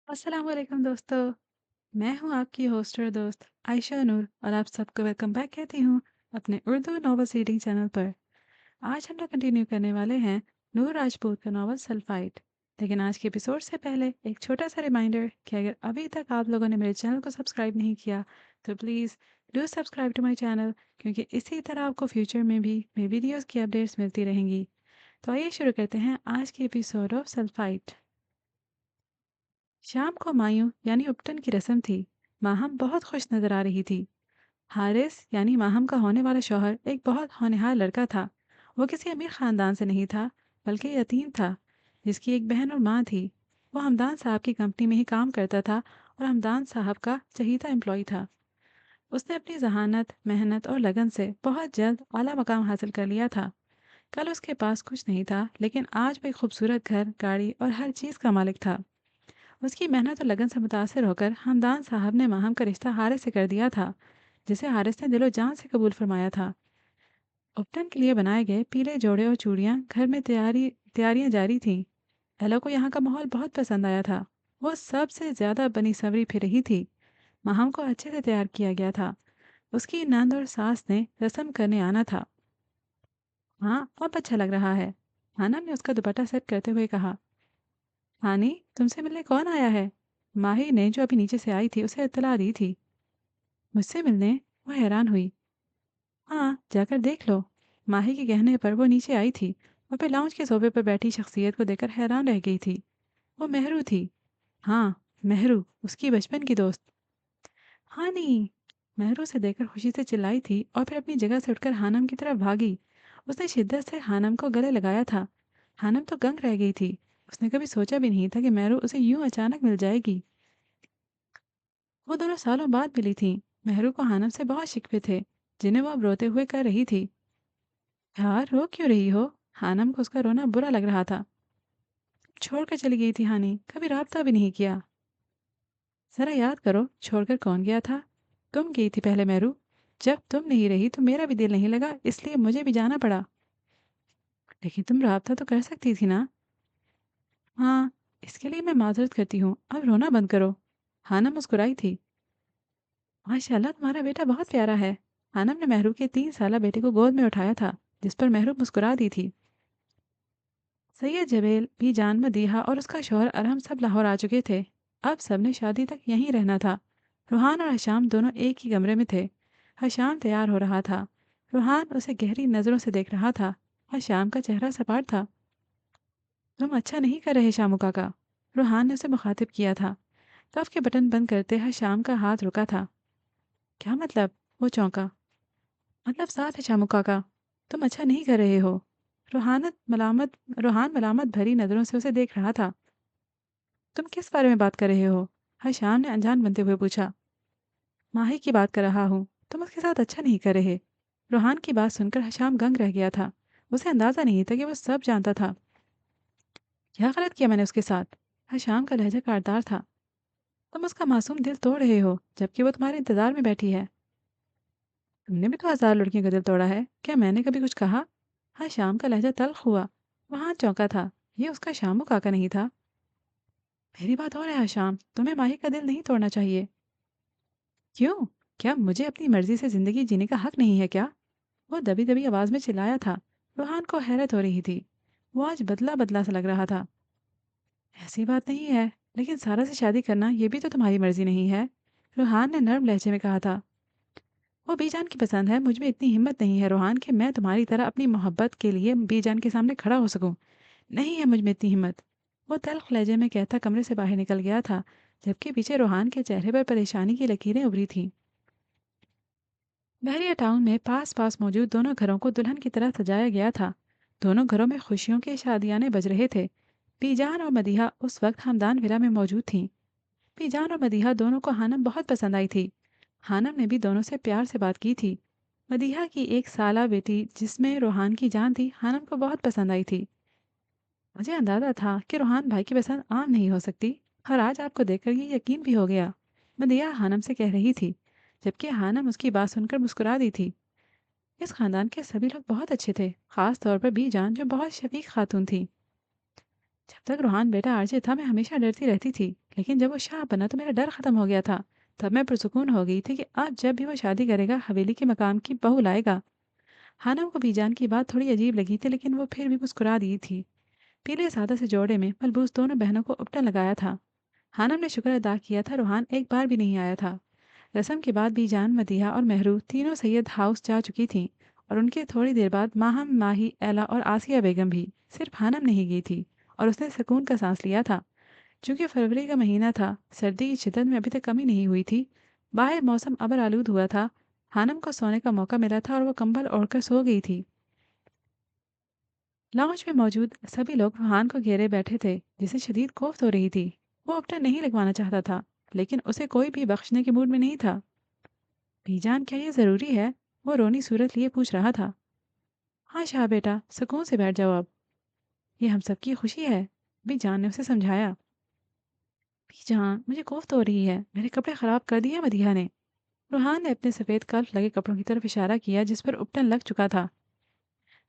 अस्सलाम वालेकुम दोस्तों। मैं हूँ आपकी होस्ट और दोस्त आयशा नूर और आप सबको वेलकम बैक कहती हूँ अपने उर्दू नॉवल्स रीडिंग चैनल पर। आज हम लोग कंटिन्यू करने वाले हैं नूर राजपूत का नॉवल सल्फाइड। लेकिन आज के एपिसोड से पहले एक छोटा सा रिमाइंडर कि अगर अभी तक आप लोगों ने मेरे चैनल को सब्सक्राइब नहीं किया तो please do subscribe to my channel, क्योंकि इसी तरह आपको फ्यूचर में भी मेरी वीडियोज़ की अपडेट्स मिलती रहेंगी। तो आइए शुरू करते हैं आज के एपिसोड ऑफ सल्फाइड। शाम को मायूं यानी उपटन की रस्म थी। माहम बहुत खुश नजर आ रही थी। हारिस यानी माहम का होने वाला शौहर एक बहुत होनहार लड़का था। वो किसी अमीर खानदान से नहीं था, बल्कि यतीम था जिसकी एक बहन और माँ थी। वो हमदान साहब की कंपनी में ही काम करता था और हमदान साहब का चहीता एम्प्लॉय था। उसने अपनी जहानत, मेहनत और लगन से बहुत जल्द आला मकाम हासिल कर लिया था। कल उसके पास कुछ नहीं था, लेकिन आज वो एक खूबसूरत घर, गाड़ी और हर चीज़ का मालिक था। उसकी मेहनत और लगन से मुतासिर होकर हमदान साहब ने माहम का रिश्ता हारिस से कर दिया था, जिसे हारिस ने दिलो जान से कबूल फरमाया था। उपटन के लिए बनाए गए पीले जोड़े और चूड़ियां घर में तैयारियां जारी थीं। एलो को यहाँ का माहौल बहुत पसंद आया था। वो सबसे ज्यादा बनी सवरी फिर रही थी। माहम को अच्छे से तैयार किया गया था। उसकी नंद और सास ने रस्म करने आना था। हाँ, अब अच्छा लग रहा है। हानम ने उसका दुपट्टा सेट करते हुए कहा। हानी, तुमसे मिलने कौन आया है? माही ने, जो अभी नीचे से आई थी, उसे इत्तला दी थी। मुझसे मिलने? वो हैरान हुई। हाँ, जाकर देख लो। माही के कहने पर वो नीचे आई थी और फिर लाउंज के सोफे पर बैठी शख्सियत को देखकर हैरान रह गई थी। वो मेहरू थी। हाँ, मेहरू, उसकी बचपन की दोस्त। हाँ नहीं। मेहरू से देखकर खुशी से चिल्लाई थी और फिर अपनी जगह से उठकर हानम की तरफ भागी। उसने शिद्दत से हानम को गले लगाया था। हानम तो दंग रह गई थी। उसने कभी सोचा भी नहीं था कि मेहरू उसे यूं अचानक मिल जाएगी। वो दोनों सालों बाद मिली थीं। मेहरू को हानम से बहुत शिकवे थे, जिन्हें वो अब रोते हुए कर रही थी। यार, रो क्यों रही हो? हानम को उसका रोना बुरा लग रहा था। छोड़कर चली गई थी हानि, कभी राबता भी नहीं किया। जरा याद करो, छोड़कर कौन गया था? तुम गई थी पहले मेहरू। जब तुम नहीं रही तो मेरा भी दिल नहीं लगा, इसलिए मुझे भी जाना पड़ा। लेकिन तुम राबता तो कर सकती थी ना? हाँ, इसके लिए मैं माजरत करती हूँ, अब रोना बंद करो। हानम मुस्कुराई थी। माशाल्लाह, तुम्हारा बेटा बहुत प्यारा है। हानम ने मेहरू के 3 साला बेटे को गोद में उठाया था, जिस पर मेहरू मुस्कुरा दी थी। सैयद जबेल भी, जान मदीहा और उसका शौहर अरहम सब लाहौर आ चुके थे। अब सबने शादी तक यहीं रहना था। रूहान और हशाम दोनों एक ही कमरे में थे। हशाम तैयार हो रहा था। रूहान उसे गहरी नज़रों से देख रहा था। हशाम का चेहरा सपाट था। तुम अच्छा नहीं कर रहे शामू काका। रूहान ने उसे मुखातिब किया था। कफ के बटन बंद करते हशाम का हाथ रुका था। क्या मतलब? वो चौंका। मतलब साफ है शामू काका, तुम अच्छा नहीं कर रहे हो। रूहान मलामत भरी नज़रों से उसे देख रहा था। तुम किस बारे में बात कर रहे हो? हशाम ने अनजान बनते हुए पूछा। माही की बात कर रहा हूँ। तुम उसके साथ अच्छा नहीं कर रहे। रूहान की बात सुनकर हशाम गंग रह गया था। उसे अंदाजा नहीं था कि वो सब जानता था। क्या गलत किया मैंने उसके साथ? हशाम का लहजा काटदार था। तुम उसका मासूम दिल तोड़ रहे हो, जबकि वो तुम्हारे इंतजार में बैठी है। तुमने भी तो 1000 लड़कियों का दिल तोड़ा है, क्या मैंने कभी कुछ कहा? हशाम का लहजा तल्ख हुआ। वहां चौंका था। ये उसका शामू काका नहीं था। मेरी बात और है हशाम, तुम्हें माही का दिल नहीं तोड़ना चाहिए। क्यों? क्या मुझे अपनी मर्जी से जिंदगी जीने का हक नहीं है क्या? वो दबी दबी आवाज में चिल्लाया था। रूहान को हैरत हो रही थी। वो आज बदला बदला सा लग रहा था। ऐसी बात नहीं है, लेकिन सारा से शादी करना ये भी तो तुम्हारी मर्जी नहीं है। रूहान ने नर्म लहजे में कहा था। वो बीजान की पसंद है, मुझ में इतनी हिम्मत नहीं है रूहान कि मैं तुम्हारी तरह अपनी मोहब्बत के लिए बीजान के सामने खड़ा हो सकूं। नहीं है मुझ में इतनी हिम्मत। वो तल्ख लहजे में कहता कमरे से बाहर निकल गया था, जबकि पीछे रूहान के चेहरे पर परेशानी की लकीरें उभरी थीं। बहरिया टाउन में पास पास मौजूद दोनों घरों को दुल्हन की तरह सजाया गया था। दोनों घरों में खुशियों के शादियाने बज रहे थे। पीजान और मदीहा उस वक्त हमदान विला में मौजूद थीं। पीजान और मदीहा दोनों को हानम बहुत पसंद आई थी। हानम ने भी दोनों से प्यार से बात की थी। मदीहा की 1 साला बेटी, जिसमें रूहान की जान थी, हानम को बहुत पसंद आई थी। मुझे अंदाजा था कि रूहान भाई की पसंद आम नहीं हो सकती, और आज आपको देखकर ये यकीन भी हो गया। मदीहा हानम से कह रही थी, जबकि हानम उसकी बात सुनकर मुस्कुरा दी थी। इस खानदान के सभी लोग बहुत अच्छे थे, खास तौर पर बीजान, जो बहुत शफीक खातून थी। जब तक रूहान बेटा आरजे था, मैं हमेशा डरती रहती थी, लेकिन जब वो शाह बना तो मेरा डर खत्म हो गया था। तब मैं पुरसुकून हो गई थी कि अब जब भी वो शादी करेगा हवेली के मकाम की बहू लाएगा। हानम को बीजान की बात थोड़ी अजीब लगी थी, लेकिन वो फिर भी मुस्कुरा दी थी। पीले सादा से जोड़े में मलबूस दोनों बहनों को उपटन लगाया था। हानम ने शुक्र अदा किया था रूहान एक बार भी नहीं आया था। रस्म के बाद बीजान, मदीहा और महरू तीनों सैयद हाउस जा चुकी थीं, और उनके थोड़ी देर बाद माहम, माही, एला और आसिया बेगम भी। सिर्फ हानम नहीं गई थी, और उसने सुकून का सांस लिया था। चूंकि फरवरी का महीना था, सर्दी की शिद्दत में अभी तक कमी नहीं हुई थी। बाहर मौसम अबर आलूद हुआ था। हानम को सोने का मौका मिला था और वो कंबल ओढ़कर सो गई थी। लाउंज में मौजूद सभी लोग रूहान को घेरे बैठे थे, जिसे शदीद कोफ्त हो रही थी। वो अपना नहीं लगवाना चाहता था, लेकिन उसे कोई भी बख्शने के मूड में नहीं था। बीजान, क्या ये ज़रूरी है? वो रोनी सूरत लिए पूछ रहा था। हाँ शाह बेटा, सुकून से बैठ जाओ अब। ये हम सबकी खुशी है, बीजान ने उसे समझाया। बीजान, मुझे कोफ्त हो रही है, मेरे कपड़े ख़राब कर दिए मदीहा ने। रूहान ने अपने सफ़ेद कल्फ लगे कपड़ों की तरफ इशारा किया, जिस पर उपटन लग चुका था।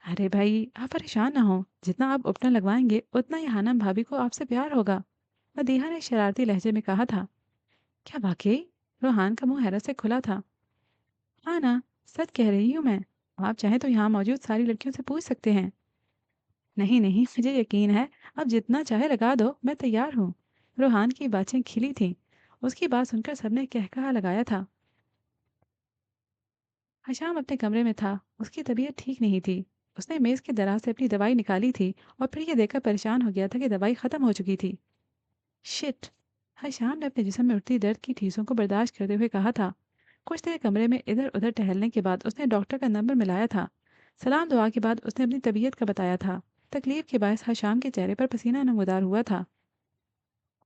अरे भाई, आप परेशान ना हो। जितना आप उपटन लगवाएंगे उतना ही हानम भाभी को आपसे प्यार होगा, मदीहा ने शरारती लहजे में कहा था। क्या वाकई? रूहान का मुंह हैरत से खुला था। हाँ ना, सच कह रही हूँ मैं। आप चाहें तो यहाँ मौजूद सारी लड़कियों से पूछ सकते हैं। नहीं नहीं, मुझे यकीन है। अब जितना चाहे लगा दो, मैं तैयार हूँ। रूहान की बातें खिली थीं। उसकी बात सुनकर सबने कहकहा लगाया था। हशाम अपने कमरे में था। उसकी तबीयत ठीक नहीं थी। उसने मेज़ के दराज से अपनी दवाई निकाली थी, और फिर ये देखकर परेशान हो गया था कि दवाई ख़त्म हो चुकी थी। शिट! हशाम ने अपने जिस्म में उठती दर्द की ठीसों को बर्दाश्त करते हुए कहा था। कुछ देर कमरे में इधर उधर टहलने के बाद उसने डॉक्टर का नंबर मिलाया था। सलाम दुआ के बाद उसने अपनी तबीयत का बताया था। तकलीफ के बायस हशाम के चेहरे पर पसीना नमूदार हुआ था।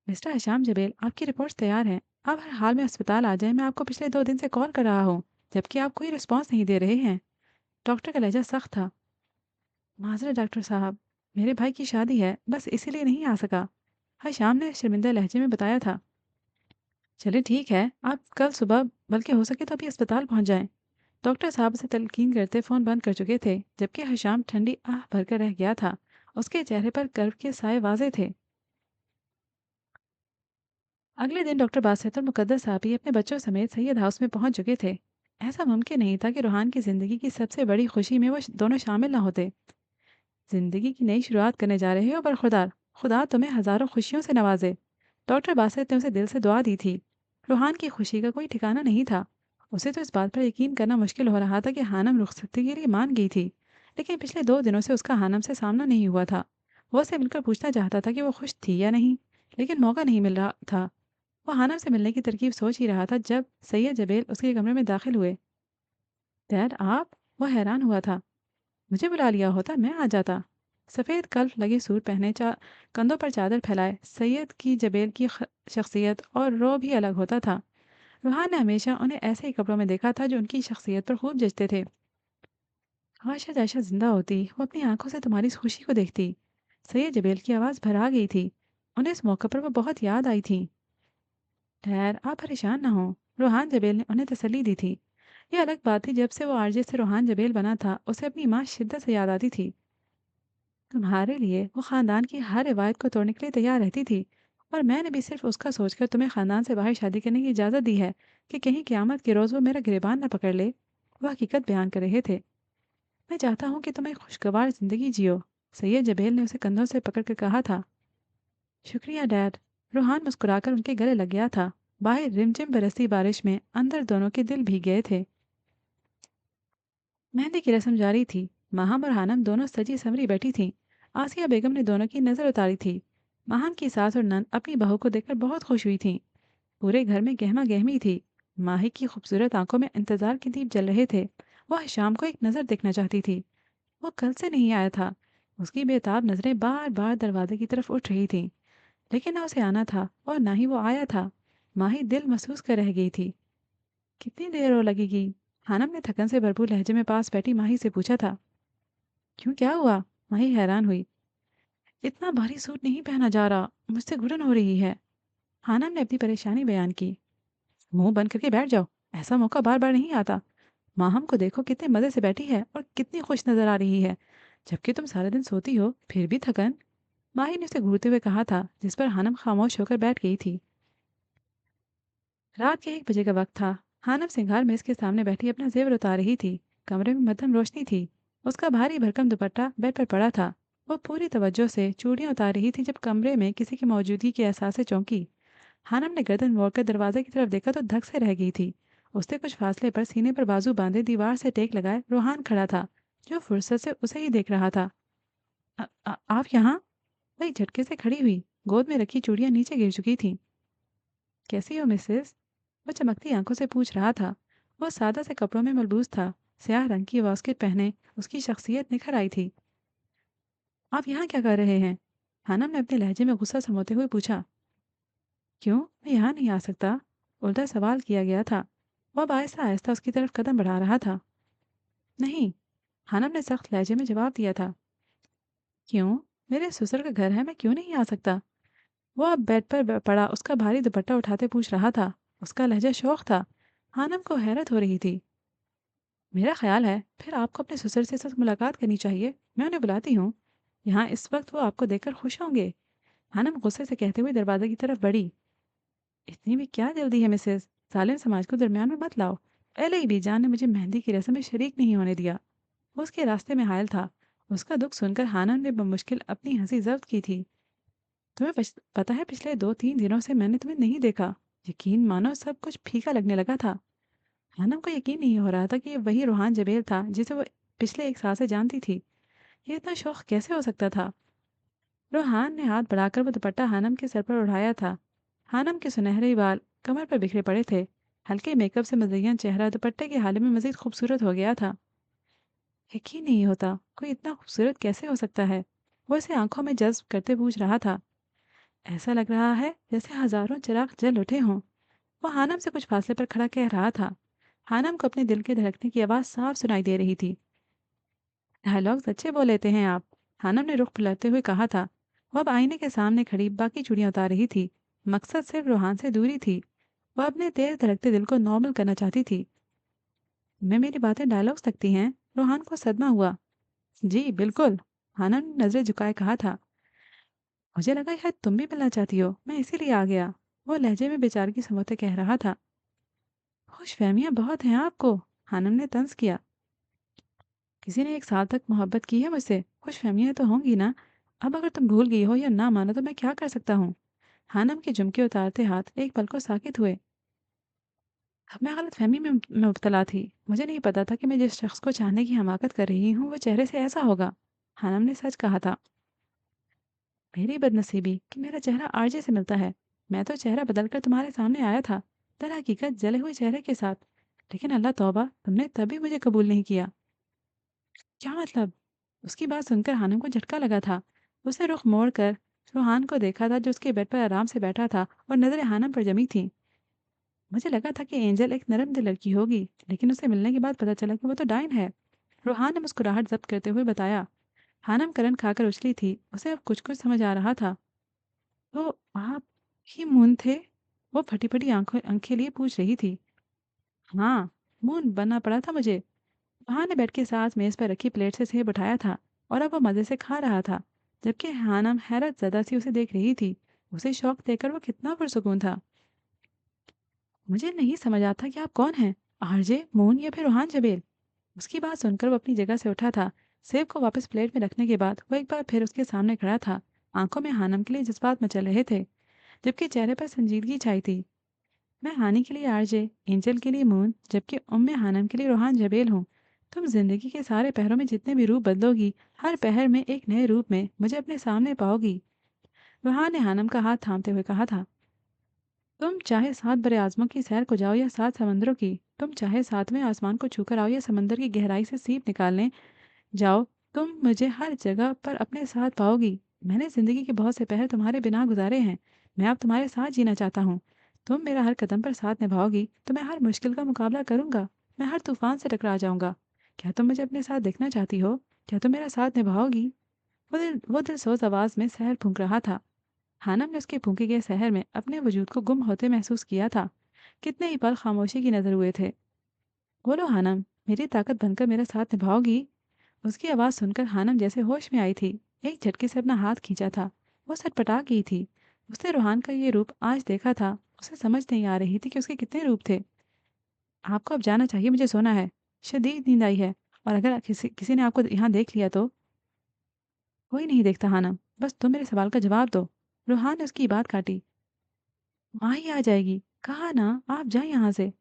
मिस्टर हशाम जबेल, आपकी रिपोर्ट्स तैयार हैं। आप हर हाल में अस्पताल आ जाएं। मैं आपको पिछले 2 दिन से कॉल कर रहा हूँ, जबकि आप कोई रिस्पॉन्स नहीं दे रहे हैं। डॉक्टर का लहजा सख्त था। माजरत डॉक्टर साहब, मेरे भाई की शादी है, बस इसीलिए नहीं आ सका। हशाम ने शर्मिंदा लहजे में बताया था। चलिए ठीक है, आप कल सुबह, बल्कि हो सके तो अभी अस्पताल पहुंच जाएं। डॉक्टर साहब उसे तलकीन करते फ़ोन बंद कर चुके थे, जबकि हशाम ठंडी आह भरकर रह गया था। उसके चेहरे पर कर्व के साए वाजे थे। अगले दिन डॉक्टर बासत और मुकद्दर साहब भी अपने बच्चों समेत सैयद हाउस में पहुंच चुके थे। ऐसा मुमकिन नहीं था कि रूहान की ज़िंदगी की सबसे बड़ी खुशी में वो दोनों शामिल ना होते। ज़िंदगी की नई शुरुआत करने जा रहे हो बरखुरदार, खुदा तुम्हें हज़ारों खुशियों से नवाजे। डॉक्टर बासत ने उसे दिल से दुआ दी थी। रूहान की खुशी का कोई ठिकाना नहीं था। उसे तो इस बात पर यकीन करना मुश्किल हो रहा था कि हानम रुखसती के लिए मान गई थी, लेकिन पिछले 2 दिनों से उसका हानम से सामना नहीं हुआ था। वो उसे मिलकर पूछना चाहता था कि वो खुश थी या नहीं, लेकिन मौका नहीं मिल रहा था। वो हानम से मिलने की तरकीब सोच ही रहा था जब सैयद जबेल उसके कमरे में दाखिल हुए। डैड, आप? वो हैरान हुआ था। मुझे बुला लिया होता, मैं आ जाता। सफ़ेद कल्फ लगे सूट पहने, कंधों पर चादर फैलाए सैयद की जबेल की शख्सियत और रो भी अलग होता था। रूहान ने हमेशा उन्हें ऐसे ही कपड़ों में देखा था जो उनकी शख्सियत पर खूब जचते थे। काश आज आयशा जिंदा होती, वो अपनी आंखों से तुम्हारी इस खुशी को देखती। सैयद जबेल की आवाज़ भरा गई थी। उन्हें इस मौके पर वो बहुत याद आई थी। ठहर, आप परेशान ना हो। रूहान जबेल ने उन्हें तसल्ली दी थी। ये अलग बात थी, जब से वो आरजे से रूहान जबेल बना था उसे अपनी माँ शिद्दत से याद आती थी। तुम्हारे लिए वो खानदान की हर रिवायत को तोड़ने के लिए तैयार रहती थी, और मैंने भी सिर्फ उसका सोचकर तुम्हें खानदान से बाहर शादी करने की इजाज़त दी है कि कहीं क़यामत के रोज़ वो मेरा गिरबान न पकड़ ले। वो हकीकत बयान कर रहे थे। मैं चाहता हूँ कि तुम एक खुशगवार ज़िंदगी जियो, सैयद जबेल ने उसे कंधों से पकड़ कर कहा था। शुक्रिया डैड। रूहान मुस्कुराकर उनके गले लग गया था। बाहर रिमझिम बरसती बारिश में अंदर दोनों के दिल भीग गए थे। मेहंदी की रस्म जारी थी। माहम और हानम दोनों सजी संवरी बैठी थीं। आसिया बेगम ने दोनों की नज़र उतारी थी। माहम की सास और नंद अपनी बहू को देखकर बहुत खुश हुई थीं। पूरे घर में गहमा गहमी थी। माही की खूबसूरत आंखों में इंतजार के दीप जल रहे थे। वह शाम को एक नज़र देखना चाहती थी। वो कल से नहीं आया था। उसकी बेताब नज़रें बार बार दरवाजे की तरफ उठ रही थीं, लेकिन ना उसे आना था और ना ही वो आया था। माही दिल महसूस कर रह गई थी। कितनी देर और लगेगी? हानम ने थकन से भरपूर लहजे में पास बैठी माही से पूछा था। क्यों, क्या हुआ? माही हैरान हुई। इतना भारी सूट नहीं पहना जा रहा, मुझसे घुटन हो रही है। हानम ने अपनी परेशानी बयान की। मुंह बंद करके बैठ जाओ, ऐसा मौका बार बार नहीं आता। माहम को देखो, कितने मजे से बैठी है और कितनी खुश नजर आ रही है, जबकि तुम सारा दिन सोती हो फिर भी थकन। माही ने उसे घूरते हुए कहा था, जिस पर हानम खामोश होकर बैठ गई थी। रात के 1 बजे का वक्त था। हानम सिंगार मेज के सामने बैठी अपना जेवर उतार रही थी। कमरे में मध्यम रोशनी थी। उसका भारी भरकम दुपट्टा बेड पर पड़ा था। वो पूरी तवज्जो से चूड़ियां उतार रही थी जब कमरे में किसी की मौजूदगी के एहसास से चौंकी। हानम ने गर्दन मोड़कर दरवाजे की तरफ देखा तो धक से रह गई थी। उससे कुछ फासले पर सीने पर बाजू बांधे दीवार से टेक लगाए रोहान खड़ा था, जो फुर्सत से उसे ही देख रहा था। आप यहाँ?" वही झटके से खड़ी हुई। गोद में रखी चूड़ियां नीचे गिर चुकी थीं। "कैसी हो मिसेस?" वो चमकती आंखों से पूछ रहा था। वो सादा से कपड़ों में मलबूस था। स्याह रंग की वास्केट पहने उसकी शख्सियत निखर आई थी। "आप यहाँ क्या कर रहे हैं?" हानम ने अपने लहजे में गुस्सा समोते हुए पूछा। "क्यों, मैं यहाँ नहीं आ सकता?" उल्टा सवाल किया गया था। वो अब आहिस्ता आहिस्ता उसकी तरफ कदम बढ़ा रहा था। "नहीं," हानम ने सख्त लहजे में जवाब दिया था। "क्यों? मेरे ससुर का घर है, मैं क्यों नहीं आ सकता?" वो अब बेड पर पड़ा उसका भारी दुपट्टा उठाते पूछ रहा था। उसका लहजा शौक था। हानम को हैरत हो रही थी। "मेरा ख्याल है फिर आपको अपने ससुर से सच मुलाकात करनी चाहिए। मैं उन्हें बुलाती हूँ। यहाँ इस वक्त वो आपको देखकर खुश होंगे।" हानम गुस्से से कहते हुए दरवाजे की तरफ बढ़ी। "इतनी भी क्या जल्दी है मिसेस? सालिम समाज को दरमियान में मत लाओ। पहले ही बीजान ने मुझे मेहंदी की रस्म में शरीक नहीं होने दिया।" वो उसके रास्ते में हायल था। उसका दुख सुनकर हानन ने बमुश्किल अपनी हंसी जब्त की थी। "तुम्हें पता है पिछले 2-3 दिनों से मैंने तुम्हें नहीं देखा। यकीन मानो सब कुछ फीका लगने लगा था।" हानम को यकीन नहीं हो रहा था कि ये वही रूहान जबेल था जिसे वो पिछले 1 साल से जानती थी। ये इतना शौक कैसे हो सकता था? रूहान ने हाथ बढ़ाकर वो दुपट्टा हानम के सर पर उठाया था। हानम के सुनहरे बाल कमर पर बिखरे पड़े थे। हल्के मेकअप से मुज़य्यन चेहरा दुपट्टे के हाल में मजीद खूबसूरत हो गया था। यकीन नहीं होता कोई इतना खूबसूरत कैसे हो सकता है। वो इसे आंखों में जज्ब करते पूछ रहा था। ऐसा लग रहा है जैसे हजारों चिराग जल उठे हों। वो हानम से कुछ फासले पर खड़ा कह रहा था। हानम को अपने दिल के धड़कने की आवाज़ साफ सुनाई दे रही थी। डायलॉग्स अच्छे बोल लेते हैं आप। हानम ने रुख बुलाते हुए कहा था। वो अब आईने के सामने खड़ी बाकी चूड़ियां उतार रही थी। मकसद सिर्फ रूहान से दूरी थी। वह अपने तेज धड़कते दिल को नॉर्मल करना चाहती थी। मैं मेरी बातें डायलॉग्स लगती हैं? रूहान को सदमा हुआ। जी बिल्कुल, हानम ने नजरें झुकाए कहा था। मुझे लगा शायद तुम भी मिलना चाहती हो, मैं इसीलिए आ गया। वो लहजे में बेचारगी समझते कह रहा था। खुश फहमियाँ बहुत हैं आपको, हानम ने तंज किया। किसी ने 1 साल तक मोहब्बत की है मुझसे, खुश फहमियाँ तो होंगी ना। अब अगर तुम भूल गई हो या ना मानो तो मैं क्या कर सकता हूँ? हानम के झुमके उतारते हाथ एक पल को साकित हुए। अब मैं गलत फहमी में मुब्तला थी। मुझे नहीं पता था कि मैं जिस शख्स को चाहने की हमाकत कर रही हूँ वो चेहरे से ऐसा होगा। हानम ने सच कहा था। मेरी बदनसीबी कि मेरा चेहरा आरजे से मिलता है। मैं तो चेहरा बदलकर तुम्हारे सामने आया था, दर हकीकत जले हुए चेहरे के साथ। लेकिन अल्लाह तौबा, तुमने तभी मुझे कबूल नहीं किया। क्या मतलब? उसकी बात सुनकर हानम को झटका लगा था। उसने रुख मोड़कर रूहान को देखा था जो उसके बेड पर आराम से बैठा था और नजरें हानम पर जमी थीं। मुझे लगा था कि एंजल एक नरम दिल लड़की होगी, लेकिन उसे मिलने के बाद पता चला कि वो तो डायन है। रूहान ने मुस्कुराहट जब्त करते हुए बताया। हानम करन खाकर उछली थी। उसे अब कुछ कुछ समझ आ रहा था। तो आप ही मून थे? वो फटी फटी आंखों आंखें लिए पूछ रही थी। हाँ, मून बनना पड़ा था मुझे। वहां ने बेड के साथ मेज पर रखी प्लेट से सेब उठाया था और अब वो मजे से खा रहा था, जबकि हानम हैरत ज़दा सी उसे देख रही थी। उसे शौक देकर वो कितना पुरसुकून था। मुझे नहीं समझ आता कि आप कौन हैं, आरजे मून या फिर रूहान जबेल? उसकी बात सुनकर वो अपनी जगह से उठा था। सेब को वापस प्लेट में रखने के बाद वो एक बार फिर उसके सामने खड़ा था। आंखों में हानम के लिए जज्बात मचल रहे थे, जबकि चेहरे पर संजीदगी छाई थी। मैं हानि के लिए आरजे, एंजल के लिए मून, जबकि उम्मे हानम के लिए रूहान जबेल हूँ। तुम जिंदगी के सारे पहरों में जितने भी रूप बदलोगी, हर पहर में एक नए रूप में मुझे अपने सामने पाओगी। रूहान ने हानम का हाथ थामते हुए कहा था। तुम चाहे 7 बड़े आजमों की सैर को जाओ या 7 समंदरों की, तुम चाहे 7वें आसमान को छूकर आओ या समंदर की गहराई से सीप निकालने जाओ, तुम मुझे हर जगह पर अपने साथ पाओगी। मैंने जिंदगी के बहुत से पहर तुम्हारे बिना गुजारे हैं। मैं अब तुम्हारे साथ जीना चाहता हूँ। तुम मेरा हर कदम पर साथ निभाओगी तो मैं हर मुश्किल का मुकाबला करूंगा। मैं हर तूफान से टकरा जाऊंगा। क्या तुम मुझे अपने साथ देखना चाहती हो? क्या तुम मेरा साथ निभाओगी? वो दिल सोज आवाज में सहर फूंक रहा था। हानम ने उसके फूंके गए शहर में अपने वजूद को गुम होते महसूस किया था। कितने ही पल खामोशी की नजर हुए थे। बोलो हानम, मेरी ताकत बनकर मेरा साथ निभाओगी? उसकी आवाज़ सुनकर हानम जैसे होश में आई थी। एक झटके से अपना हाथ खींचा था। वो सटपटा गई थी। उसने रूहान का ये रूप आज देखा था। उसे समझ नहीं आ रही थी कि उसके कितने रूप थे। आपको अब जाना चाहिए, मुझे सोना है। शदीद नींद आई है। और अगर किसी किसी ने आपको यहाँ देख लिया तो? कोई नहीं देखता हानम, बस तुम मेरे सवाल का जवाब दो। रूहान ने उसकी बात काटी। माँ ही आ जाएगी। कहा ना, आप जाए यहाँ से।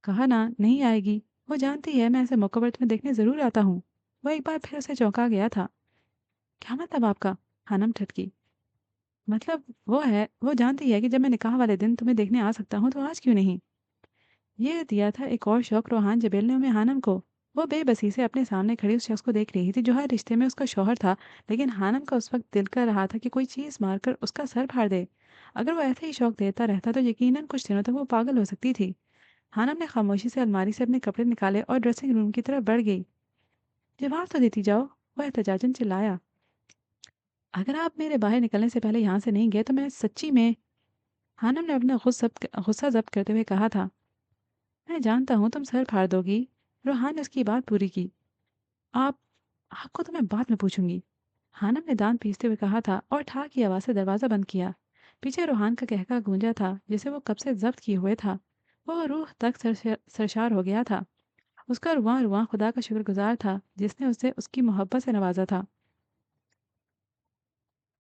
कहा ना, नहीं आएगी। वो जानती है मैं ऐसे मौक़ों पर तुम्हें देखने ज़रूर आता हूँ। वो एक बार फिर उसे चौंका गया था। क्या मतलब आपका? हानम ठटकी। मतलब वो जानती है कि जब मैं निकाह वाले दिन तुम्हें देखने आ सकता हूँ तो आज क्यों नहीं? ये दिया था एक और शौक रोहान जबेल ने उम्मे हानम को। वो बेबसी से अपने सामने खड़ी उस शख्स को देख रही थी जो हर रिश्ते में उसका शौहर था, लेकिन हानम का उस वक्त दिल कर रहा था कि कोई चीज़ मारकर उसका सर फाड़ दे। अगर वो ऐसे ही शौक देता रहता तो यकीनन कुछ दिनों तक वो पागल हो सकती थी। हानम ने खामोशी से अलमारी से अपने कपड़े निकाले और ड्रेसिंग रूम की तरफ बढ़ गई। जवाब तो देती जाओ, वो एहतजाजन चिल्लाया। अगर आप मेरे बाहर निकलने से पहले यहाँ से नहीं गए तो मैं सच्ची में। हानम ने अपना गुस्सा जब्त करते हुए कहा था। मैं जानता हूँ तुम सर फाड़ दोगी। रोहान ने उसकी बात पूरी की। आप आपको तो मैं बाद में पूछूंगी। हानम ने दांत पीसते हुए कहा था और ठा की आवाज़ से दरवाज़ा बंद किया। पीछे रोहान का कहका गूंजा था जिसे वो कब से जब्त किए हुए था। वो रूह तक सरशार हो गया था। उसका रुआं रुआं खुदा का शुक्रगुजार था जिसने उसे उसकी मोहब्बत से नवाजा था।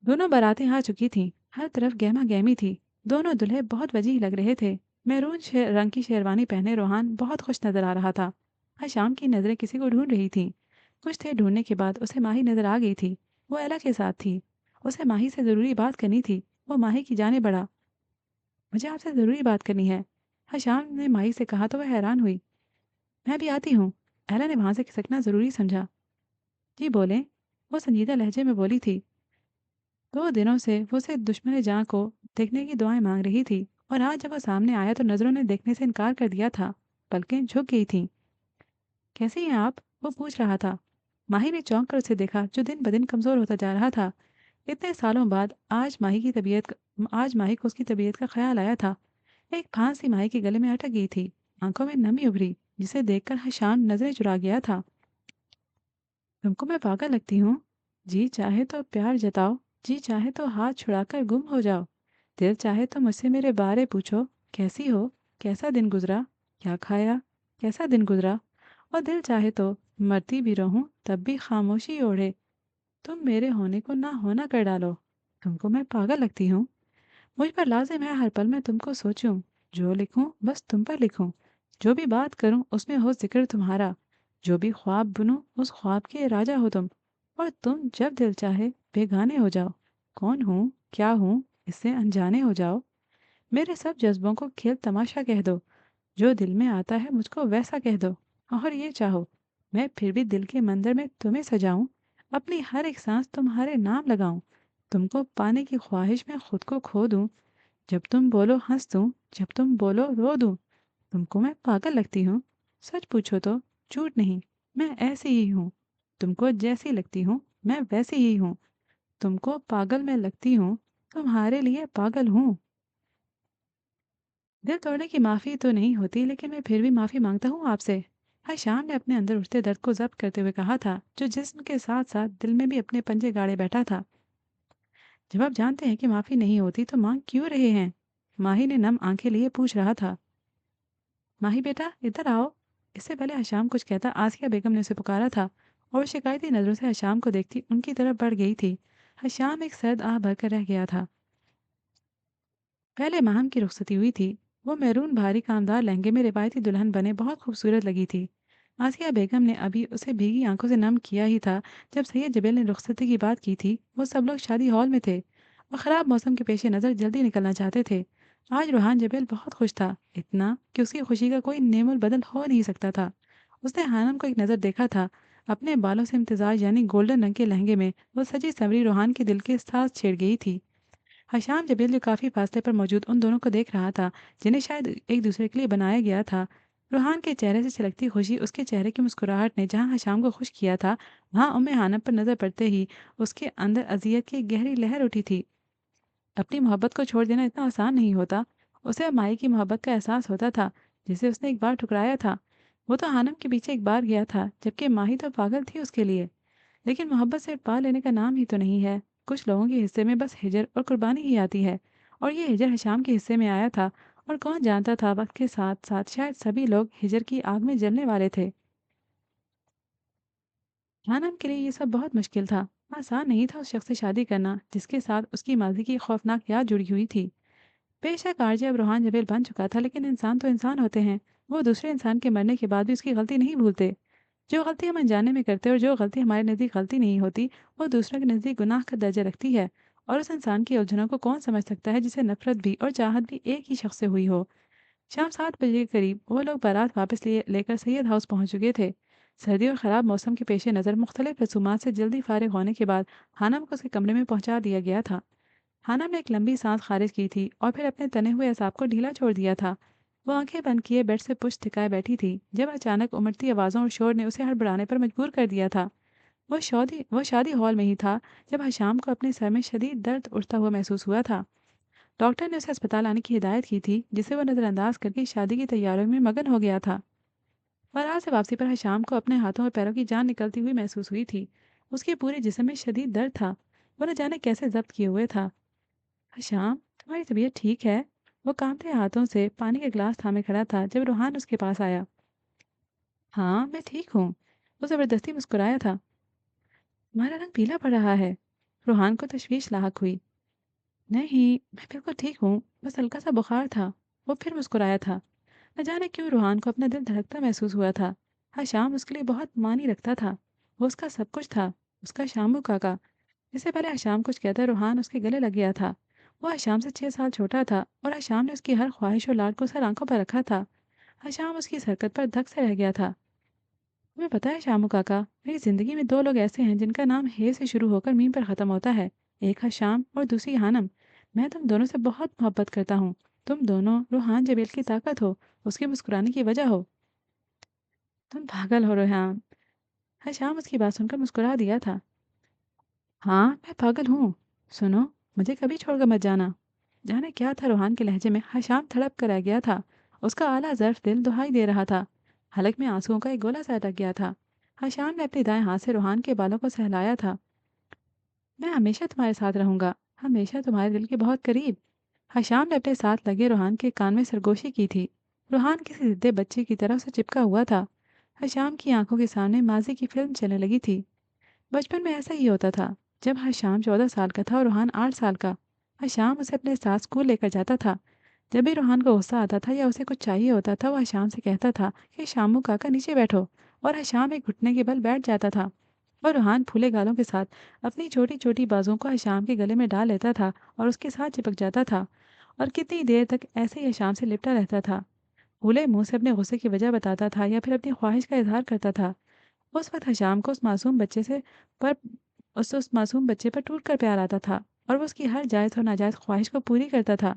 दोनों बारातें आ चुकी थीं। हर तरफ गहमा गहमी थी। दोनों दूल्हे बहुत वजीह लग रहे थे। मैरून रंग की शेरवानी पहने रोहान बहुत खुश नजर आ रहा था। हर शाम की नज़रें किसी को ढूंढ रही थीं। कुछ देर ढूंढने के बाद उसे माही नजर आ गई थी। वो एला के साथ थी। उसे माही से ज़रूरी बात करनी थी। वो माही की जाने बढ़ा। मुझे आपसे ज़रूरी बात करनी है। हशाम ने माही से कहा तो वह हैरान हुई। मैं भी आती हूँ। एला ने वहां से खिसकना ज़रूरी समझा। जी बोले, वो संजीदा लहजे में बोली थी। 2 दिनों से वो उसे दुश्मन जहाँ को देखने की दुआएं मांग रही थी, और आज जब वो सामने आया तो नजरों ने देखने से इनकार कर दिया था। पलकें झुक गई थीं। कैसी हैं आप? वो पूछ रहा था। माही ने चौंक कर उसे देखा जो दिन ब दिन कमजोर होता जा रहा था। इतने सालों बाद आज माही को उसकी तबीयत का ख्याल आया था। एक फांसी माही के गले में अटक गई थी। आंखों में नमी उभरी जिसे देखकर हशाम नजरें चुरा गया था। तुमको मैं पागल लगती हूँ? जी चाहे तो प्यार जताओ, जी चाहे तो हाथ छुड़ाकर गुम हो जाओ। दिल चाहे तो मुझसे मेरे बारे पूछो। कैसी हो? कैसा दिन गुजरा? क्या खाया? कैसा दिन गुजरा? और दिल चाहे तो मरती भी रहूं तब भी खामोशी ओढ़े। तुम मेरे होने को ना होना कर डालो। तुमको मैं पागल लगती हूँ? मुझ पर लाजिम है हर पल मैं तुमको सोचूं। जो लिखूं बस तुम पर लिखूं। जो भी बात करूं उसमें हो जिक्र तुम्हारा। जो भी ख्वाब बुनूं उस ख्वाब के राजा हो तुम। और तुम जब दिल चाहे बेगाने हो जाओ। कौन हूँ, क्या हूँ, इससे अनजाने हो जाओ। मेरे सब जज्बों को खेल तमाशा कह दो। जो दिल में आता है मुझको वैसा कह दो। और ये चाहो मैं फिर भी दिल के मंदिर में तुम्हें सजाऊं। अपनी हर एक सांस तुम्हारे नाम लगाऊं। तुमको पाने की ख्वाहिश में खुद को खो दूं। जब तुम बोलो हंस दूं, जब तुम बोलो रो दूं। तुमको मैं पागल लगती हूँ? सच पूछो तो झूठ नहीं, मैं ऐसी ही हूँ। तुमको जैसी लगती हूँ मैं वैसी ही हूँ। तुमको पागल मैं लगती हूँ, तुम्हारे लिए पागल हूँ। दिल तोड़ने की माफ़ी तो नहीं होती, लेकिन मैं फिर भी माफ़ी मांगता हूँ आपसे। हर शाम ने अपने अंदर उठते दर्द को जब्त करते हुए कहा था, जो जिस्म के साथ साथ दिल में भी अपने पंजे गाड़े बैठा था। जब आप जानते हैं कि माफ़ी नहीं होती तो मांग क्यों रहे हैं? माही ने नम आंखें लिए पूछ रहा था। माही बेटा इधर आओ। इससे पहले हशाम कुछ कहता आसिया बेगम ने उसे पुकारा था, और वो शिकायती नजरों से हशाम को देखती उनकी तरफ बढ़ गई थी। हशाम एक सर्द आह भरकर रह गया था। पहले माहम की रुखसती हुई थी। वो मैरून भारी कामदार लहंगे में रिवायती दुल्हन बने बहुत खूबसूरत लगी थी। आसिया बेगम ने अभी उसे भीगी आंखों से नम किया ही था जब सैयद जबेल ने रुखसती की बात की थी। वो सब लोग शादी हॉल में थे और ख़राब मौसम के पेश नज़र जल्दी निकलना चाहते थे। आज रूहान जबेल बहुत खुश था, इतना कि उसकी खुशी का कोई नेमुल बदल हो नहीं सकता था। उसने हानम को एक नज़र देखा था। अपने बालों से इम्तिजाज यानी गोल्डन रंग के लहंगे में वो सजी संवरी रूहान के दिल के साथ छेड़ गई थी। हशाम जबील जो काफ़ी फासले पर मौजूद उन दोनों को देख रहा था, जिन्हें शायद एक दूसरे के लिए बनाया गया था। रूहान के चेहरे से छलकती खुशी उसके चेहरे की मुस्कुराहट ने जहां हशाम को खुश किया था, वहां उम्मे हानम पर नजर पड़ते ही उसके अंदर अजियत की गहरी लहर उठी थी। अपनी मोहब्बत को छोड़ देना इतना आसान नहीं होता। उसे अब माई की मोहब्बत का एहसास होता था, जिसे उसने एक बार ठुकराया था। वो तो हानम के पीछे एक बार गया था, जबकि माही तो पागल थी उसके लिए। लेकिन मोहब्बत सिर्फ पा लेने का नाम ही तो नहीं है। कुछ लोगों के हिस्से में बस हिजर और कुर्बानी ही आती है, और ये हिजर हशाम के हिस्से में आया था। और कौन जानता था वक्त के साथ साथ शायद सभी लोग हिजर की आग में जलने वाले थे। खानम के लिए ये सब बहुत मुश्किल था। आसान नहीं था उस शख्स से शादी करना जिसके साथ उसकी माजी की खौफनाक याद जुड़ी हुई थी। बेशक आरजे अब रूहान जबेल बन चुका था, लेकिन इंसान तो इंसान होते हैं। वो दूसरे इंसान के मरने के बाद भी उसकी गलती नहीं भूलते। जो गलती हम अनजाने में करते हैं और जो गलती हमारे नज़दीक गलती नहीं होती, वो दूसरों के नज़दीक गुनाह का दर्जा रखती है। और उस इंसान की उलझनों को कौन समझ सकता है जिसे नफरत भी और चाहत भी एक ही शख्स से हुई हो। शाम 7 बजे के करीब वो लोग बारात वापस लिए लेकर सैयद हाउस पहुंच चुके थे। सर्दी और ख़राब मौसम के पेश नज़र मुख्तलिफ रसूमात से जल्दी फारिग होने के बाद हानम को उसके कमरे में पहुंचा दिया गया था। हानम ने एक लंबी सांस खारिज की थी और फिर अपने तने हुए असाब को ढीला छोड़ दिया था। वो आंखें बंद किए बेड से पुश टिकाए बैठी थी जब अचानक उमड़ती आवाज़ों और शोर ने उसे हड़बड़ाने पर मजबूर कर दिया था। वो शादी हॉल में ही था जब हशाम को अपने सर में शदीद दर्द उठता हुआ महसूस हुआ था। डॉक्टर ने उसे अस्पताल आने की हिदायत की थी, जिसे वो नज़रअंदाज करके शादी की तैयारियों में मगन हो गया था। बारात से वापसी पर हशाम को अपने हाथों और पैरों की जान निकलती हुई महसूस हुई थी। उसके पूरे जिस्म में शदीद दर्द था। वो न जाने कैसे जब्त किए हुए था। हशाम, तुम्हारी तबीयत ठीक है? वो कांपते हाथों से पानी का गिलास थामे खड़ा था जब रूहान उसके पास आया। हाँ, मैं ठीक हूँ। वो ज़बरदस्ती मुस्कुराया था। तुम्हारा रंग पीला पड़ रहा है। रूहान को तशवीश लाहक हुई। नहीं, मैं बिल्कुल ठीक हूँ, बस हल्का सा बुखार था। वो फिर मुस्कुराया था। न जाने क्यों रूहान को अपना दिल धड़कता महसूस हुआ था। शाम उसके लिए बहुत मानी रखता था। वो उसका सब कुछ था। उसका शामू काका। इससे पहले हशाम कुछ कहता रूहान उसके गले लग गया था। वो हशाम से 6 साल छोटा था और हशाम ने उसकी हर ख्वाहिश और लाड को सर आंखों पर रखा था। हशाम उसकी इस हरकत पर धक से रह गया था। तुम्हें पता है शामू काका, मेरी जिंदगी में दो लोग ऐसे हैं जिनका नाम हे से शुरू होकर मीम पर खत्म होता है। एक है शाम और दूसरी हानम। मैं तुम दोनों से बहुत मोहब्बत करता हूँ। तुम दोनों रूहान जबेल की ताकत हो, उसके मुस्कुराने की वजह हो। तुम पागल हो रेहान। शाम उसकी बात सुनकर मुस्कुरा दिया था। हाँ, मैं पागल हूँ। सुनो, मुझे कभी छोड़कर मत जाना। जाने क्या था रूहान के लहजे में, हशाम तड़प कर रह गया था। उसका आला ज़र्फ दिल दुहाई दे रहा था। हलक में आंसुओं का एक गोला सा अटक गया था। हशाम ने अपने दाएं हाथ से रूहान के बालों को सहलाया था। मैं हमेशा तुम्हारे साथ रहूंगा, हमेशा तुम्हारे दिल के बहुत करीब। हशाम ने अपने साथ लगे रूहान के कान में सरगोशी की थी। रूहान किसी जिद्दे बच्चे की तरह उसे चिपका हुआ था। हशाम की आंखों के सामने माजी की फिल्म चलने लगी थी। बचपन में ऐसा ही होता था। जब हशाम 14 साल का था और रूहान 8 साल का, हशाम उसे अपने साथ स्कूल लेकर जाता था। जब भी रूहान को गुस्सा आता था या उसे कुछ चाहिए होता था, वो हशाम से कहता था कि शामू काका नीचे बैठो। और हशाम एक घुटने के बल बैठ जाता था। और रूहान फूले गालों के साथ अपनी छोटी छोटी बाजुओं को हशाम के गले में डाल लेता था और उसके साथ चिपक जाता था। और कितनी देर तक ऐसे ही हशाम से लिपटा रहता था। फूले मुंह से अपने गुस्से की वजह बताता था या फिर अपनी ख्वाहिश का इजहार करता था। उस वक्त हशाम को पर उस मासूम बच्चे पर टूट कर प्यार आता था। और वो उसकी हर जायज़ और नाजायज़ ख्वाहिश को पूरी करता था।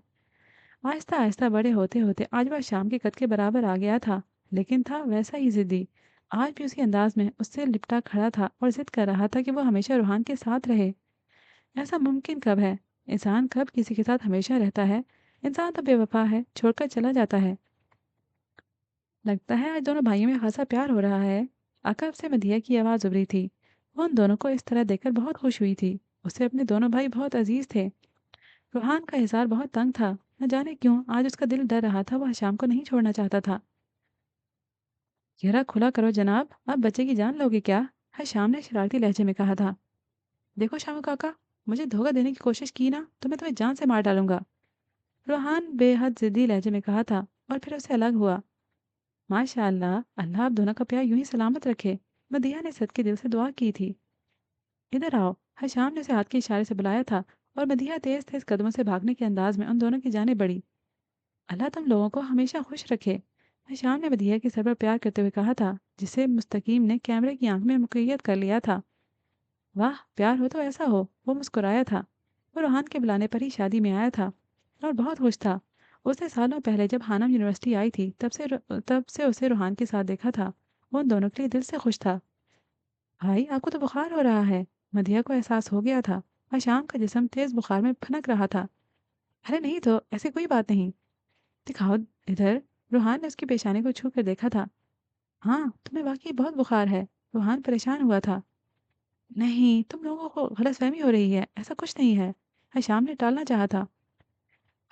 आहिस्ता आहिस्ता बड़े होते होते आज वह शाम के कद के बराबर आ गया था। लेकिन था वैसा ही जिद्दी। आज भी उसी अंदाज में उससे लिपटा खड़ा था और जिद कर रहा था कि वो हमेशा रूहान के साथ रहे। ऐसा मुमकिन कब है? इंसान कब किसी के साथ हमेशा रहता है? इंसान तो बेवफा है, छोड़कर चला जाता है। लगता है आज दोनों भाइयों में खासा प्यार हो रहा है। अकब से मदिया की आवाज़ उभरी थी। वो उन दोनों को इस तरह देखकर बहुत खुश हुई थी। उसे अपने दोनों भाई बहुत अजीज थे। रूहान का हिसार बहुत तंग था। न जाने क्यों आज उसका दिल डर रहा था, वह शाम को नहीं छोड़ना चाहता था। चेहरा खुला करो जनाब, अब बच्चे की जान लोगे क्या? है शाम ने शरारती लहजे में कहा था। देखो शामू काका, मुझे धोखा देने की कोशिश की ना तो मैं तुम्हें जान से मार डालूंगा। रूहान बेहद जिद्दी लहजे में कहा था और फिर उसे अलग हुआ। माशाअल्लाह, अल्लाह आप दोनों का प्यार यूं ही सलामत रखे। मदीहा ने सदके दिल से दुआ की थी। इधर आओ। हशाम ने उसे हाथ के इशारे से बुलाया था। और मदीहा तेज तेज कदमों से भागने के अंदाज में उन दोनों की जाने बढ़ी। अल्लाह तुम लोगों को हमेशा खुश रखे। हशाम ने मदीहा के सर पर प्यार करते हुए कहा था, जिसे मुस्तकीम ने कैमरे की आंख में मुकैयत कर लिया था। वाह, प्यार हो तो ऐसा हो। वो मुस्कुराया था। वो रूहान के बुलाने पर ही शादी में आया था और बहुत खुश था। उसने सालों पहले जब हानम यूनिवर्सिटी आई थी तब से उसे रूहान के साथ देखा था। वो उन दोनों के लिए दिल से खुश था। भाई, आपको तो बुखार हो रहा है। मदिया को एहसास हो गया था। और शाम का जिस्म तेज बुखार में फनक रहा था। अरे नहीं तो, ऐसी कोई बात नहीं। दिखाओ इधर। रूहान ने उसकी पेशानी को छू कर देखा था। हाँ, तुम्हें वाकई बहुत बुखार है। रूहान परेशान हुआ था। नहीं, तुम लोगों को गलतफहमी हो रही है, ऐसा कुछ नहीं है। शाम ने टालना चाहा था।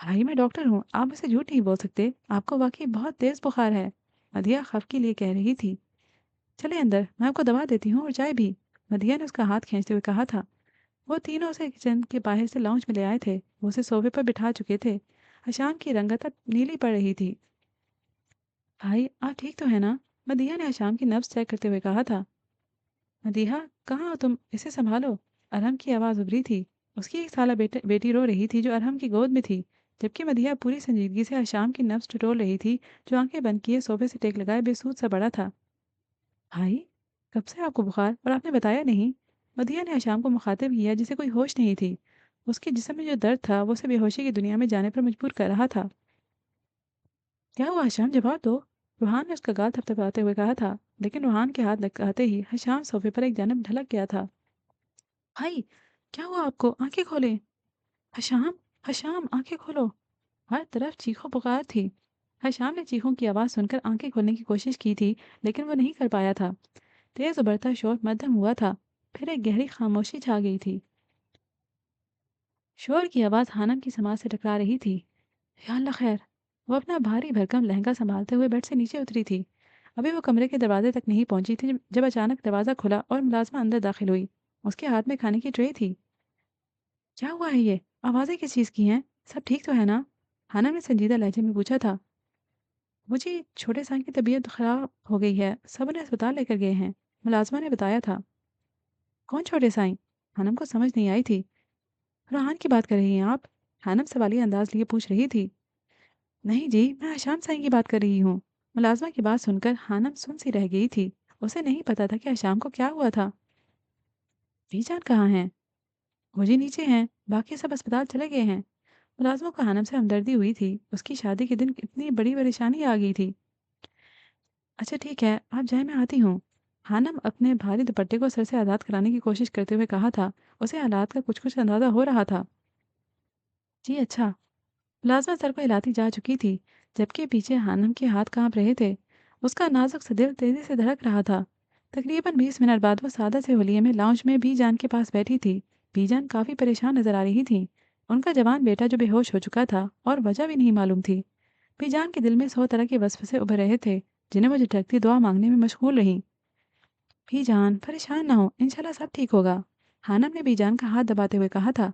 भाई मैं डॉक्टर हूँ, आप मुझसे झूठ नहीं बोल सकते, आपको वाकई बहुत तेज बुखार है। मदिया खफ के लिए कह रही थी। चले अंदर, मैं आपको दवा देती हूँ और चाय भी। मदिया ने उसका हाथ खींचते हुए कहा था। वो तीनों उसे किचन के बाहर से लाउंज में ले आए थे। वो उसे सोफे पर बिठा चुके थे। हशाम की रंगत अब नीली पड़ रही थी। भाई आप ठीक तो है ना? मदिया ने हशाम की नब्ज चेक करते हुए कहा था। मदीहा, कहाँ हो तुम? इसे संभालो। अरहम की आवाज़ उभरी थी। उसकी एक साला बेटी रो रही थी जो अरहम की गोद में थी, जबकि मदीहा पूरी संजीदगी से हशाम की नब्ज टटोल रही थी, जो आंखें बंद किए सोफे से टेक लगाए बेसूद सा बड़ा था। भाई, कब से आपको बुखार और आपने बताया नहीं? मदीहा ने हशाम को मुखातिब किया जिसे कोई होश नहीं थी। उसके जिस्म में जो दर्द था वो उसे बेहोशी की दुनिया में जाने पर मजबूर कर रहा था। क्या हुआ हशाम, जवाब दो। रूहान ने उसका गाल थपथपाते हुए कहा था, लेकिन रूहान के हाथ लगाते ही हशाम सोफे पर एक जानब ढलक गया था। भाई, क्या हुआ आपको? आंखें खोलें। हशाम, हशाम, आंखें खोलो। हर तरफ चीखों पुकार थी। हशाम ने चीखों की आवाज़ सुनकर आंखें खोलने की कोशिश की थी, लेकिन वो नहीं कर पाया था। तेज उबरता शोर मध्यम हुआ था, फिर एक गहरी खामोशी छा गई थी। शोर की आवाज़ हानम की समाज से टकरा रही थी। या अल्लाह खैर। वो अपना भारी भरकम लहंगा संभालते हुए बेड से नीचे उतरी थी। अभी वो कमरे के दरवाजे तक नहीं पहुंची थी जब अचानक दरवाज़ा खुला और मुलाजमा अंदर दाखिल हुई। उसके हाथ में खाने की ट्रे थी। क्या हुआ है ये? आवाज़ें किस चीज़ की हैं? सब ठीक तो है ना? हाना ने संजीदा लहजे में पूछा था। मुझे छोटे साईं की तबीयत खराब हो गई है, सब उन्हें अस्पताल लेकर गए हैं, मुलाजमा ने बताया था। कौन छोटे साईं? हानम को समझ नहीं आई थी। फरहान की बात कर रही हैं आप? हानम सवालिया अंदाज लिए पूछ रही थी। नहीं जी, मैं आशाम साईं की बात कर रही हूँ। मुलाजमा की बात सुनकर हानम सुन सी रह गई थी। उसे नहीं पता था कि आशाम को क्या हुआ था। बीजान कहाँ हैं? वो जी नीचे हैं, बाकी सब अस्पताल चले गए हैं। मुलाज़िमों को हानम से हमदर्दी हुई थी। उसकी शादी के दिन इतनी बड़ी परेशानी आ गई थी। अच्छा ठीक है, आप जाएँ, मैं आती हूँ। हानम अपने भारी दुपट्टे को सर से आज़ाद कराने की कोशिश करते हुए कहा था। उसे हालात का कुछ-कुछ अंदाज़ा हो रहा था। जी अच्छा। मुलाज़िमा सर को हिलाती जा चुकी थी, जबकि पीछे हानम के हाथ काँप रहे थे। उसका नाजुक सा दिल तेज़ी से धड़क रहा था। तकरीबन 20 मिनट बाद वो सादा से होलिये में लाउंज में बीजान के पास बैठी थी। बीजान काफ़ी परेशान नज़र आ रही थी। उनका जवान बेटा जो बेहोश हो चुका था और वजह भी नहीं मालूम थी। बीजान के दिल में 100 तरह के वसवसे उभर रहे थे, जिन्हें वो झटकती दुआ मांगने में मशगूल रहीं। बीजान, परेशान ना हो, इंशाल्लाह सब ठीक होगा। हानम ने बीजान का हाथ दबाते हुए कहा था।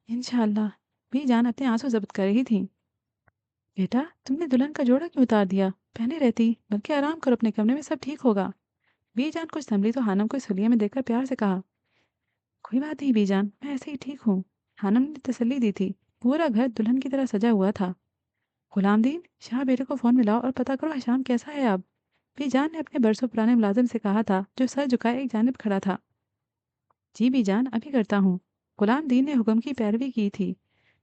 इंशाल्लाह। बीजान अपने आंसू जब्त कर रही थी। बेटा, तुमने दुल्हन का जोड़ा क्यों उतार दिया? पहने रहती, बल्कि आराम करो अपने कमरे में, सब ठीक होगा। बीजान कुछ संभली तो हानम को इस हुलिया में देखकर प्यार से कहा। कोई बात नहीं बीजान, मैं ऐसे ही ठीक हूँ। हानम ने तसल्ली दी थी। पूरा घर दुल्हन की तरह सजा हुआ था। गुलामदीन, शाह बेटे को फोन मिलाओ और पता करो हशाम कैसा है अब। बीजान ने अपने बरसों पुराने मुलाजिम से कहा था, जो सर झुकाए एक जानिब खड़ा था। जी बीजान, अभी करता हूँ। गुलाम दीन ने हुक्म की पैरवी की थी।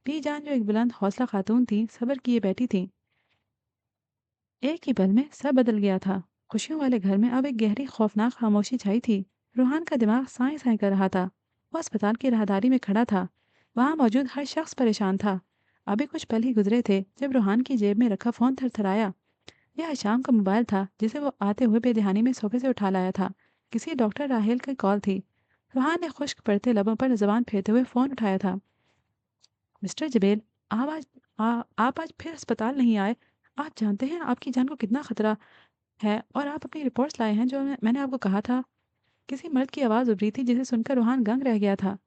बीजान जो एक बुलंद हौसला खातून थी, सब्र किए बैठी थी। एक ही पल में सब बदल गया था। खुशियों वाले घर में अब एक गहरी खौफनाक खामोशी छाई थी। रूहान का दिमाग साए साए कर रहा था। वो अस्पताल की राहदारी में खड़ा था। वहां मौजूद हर शख्स परेशान था। अभी कुछ पल ही गुजरे थे जब रूहान की जेब में रखा फोन थरथराया। यह शाम का मोबाइल था जिसे वो आते हुए बेध्यानी में सोफे से उठा लाया था। किसी डॉक्टर राहेल की कॉल थी। रूहान ने खुश्क पड़ते लबों पर जबान फेरते हुए फोन उठाया था। मिस्टर जबेल, आप आज आप आज फिर अस्पताल नहीं आए। आप जानते हैं आपकी जान को कितना खतरा है और आप अपनी रिपोर्ट्स लाए हैं जो मैंने आपको कहा था। किसी मर्द की आवाज़ उभरी थी जिसे सुनकर रूहान दंग रह गया था।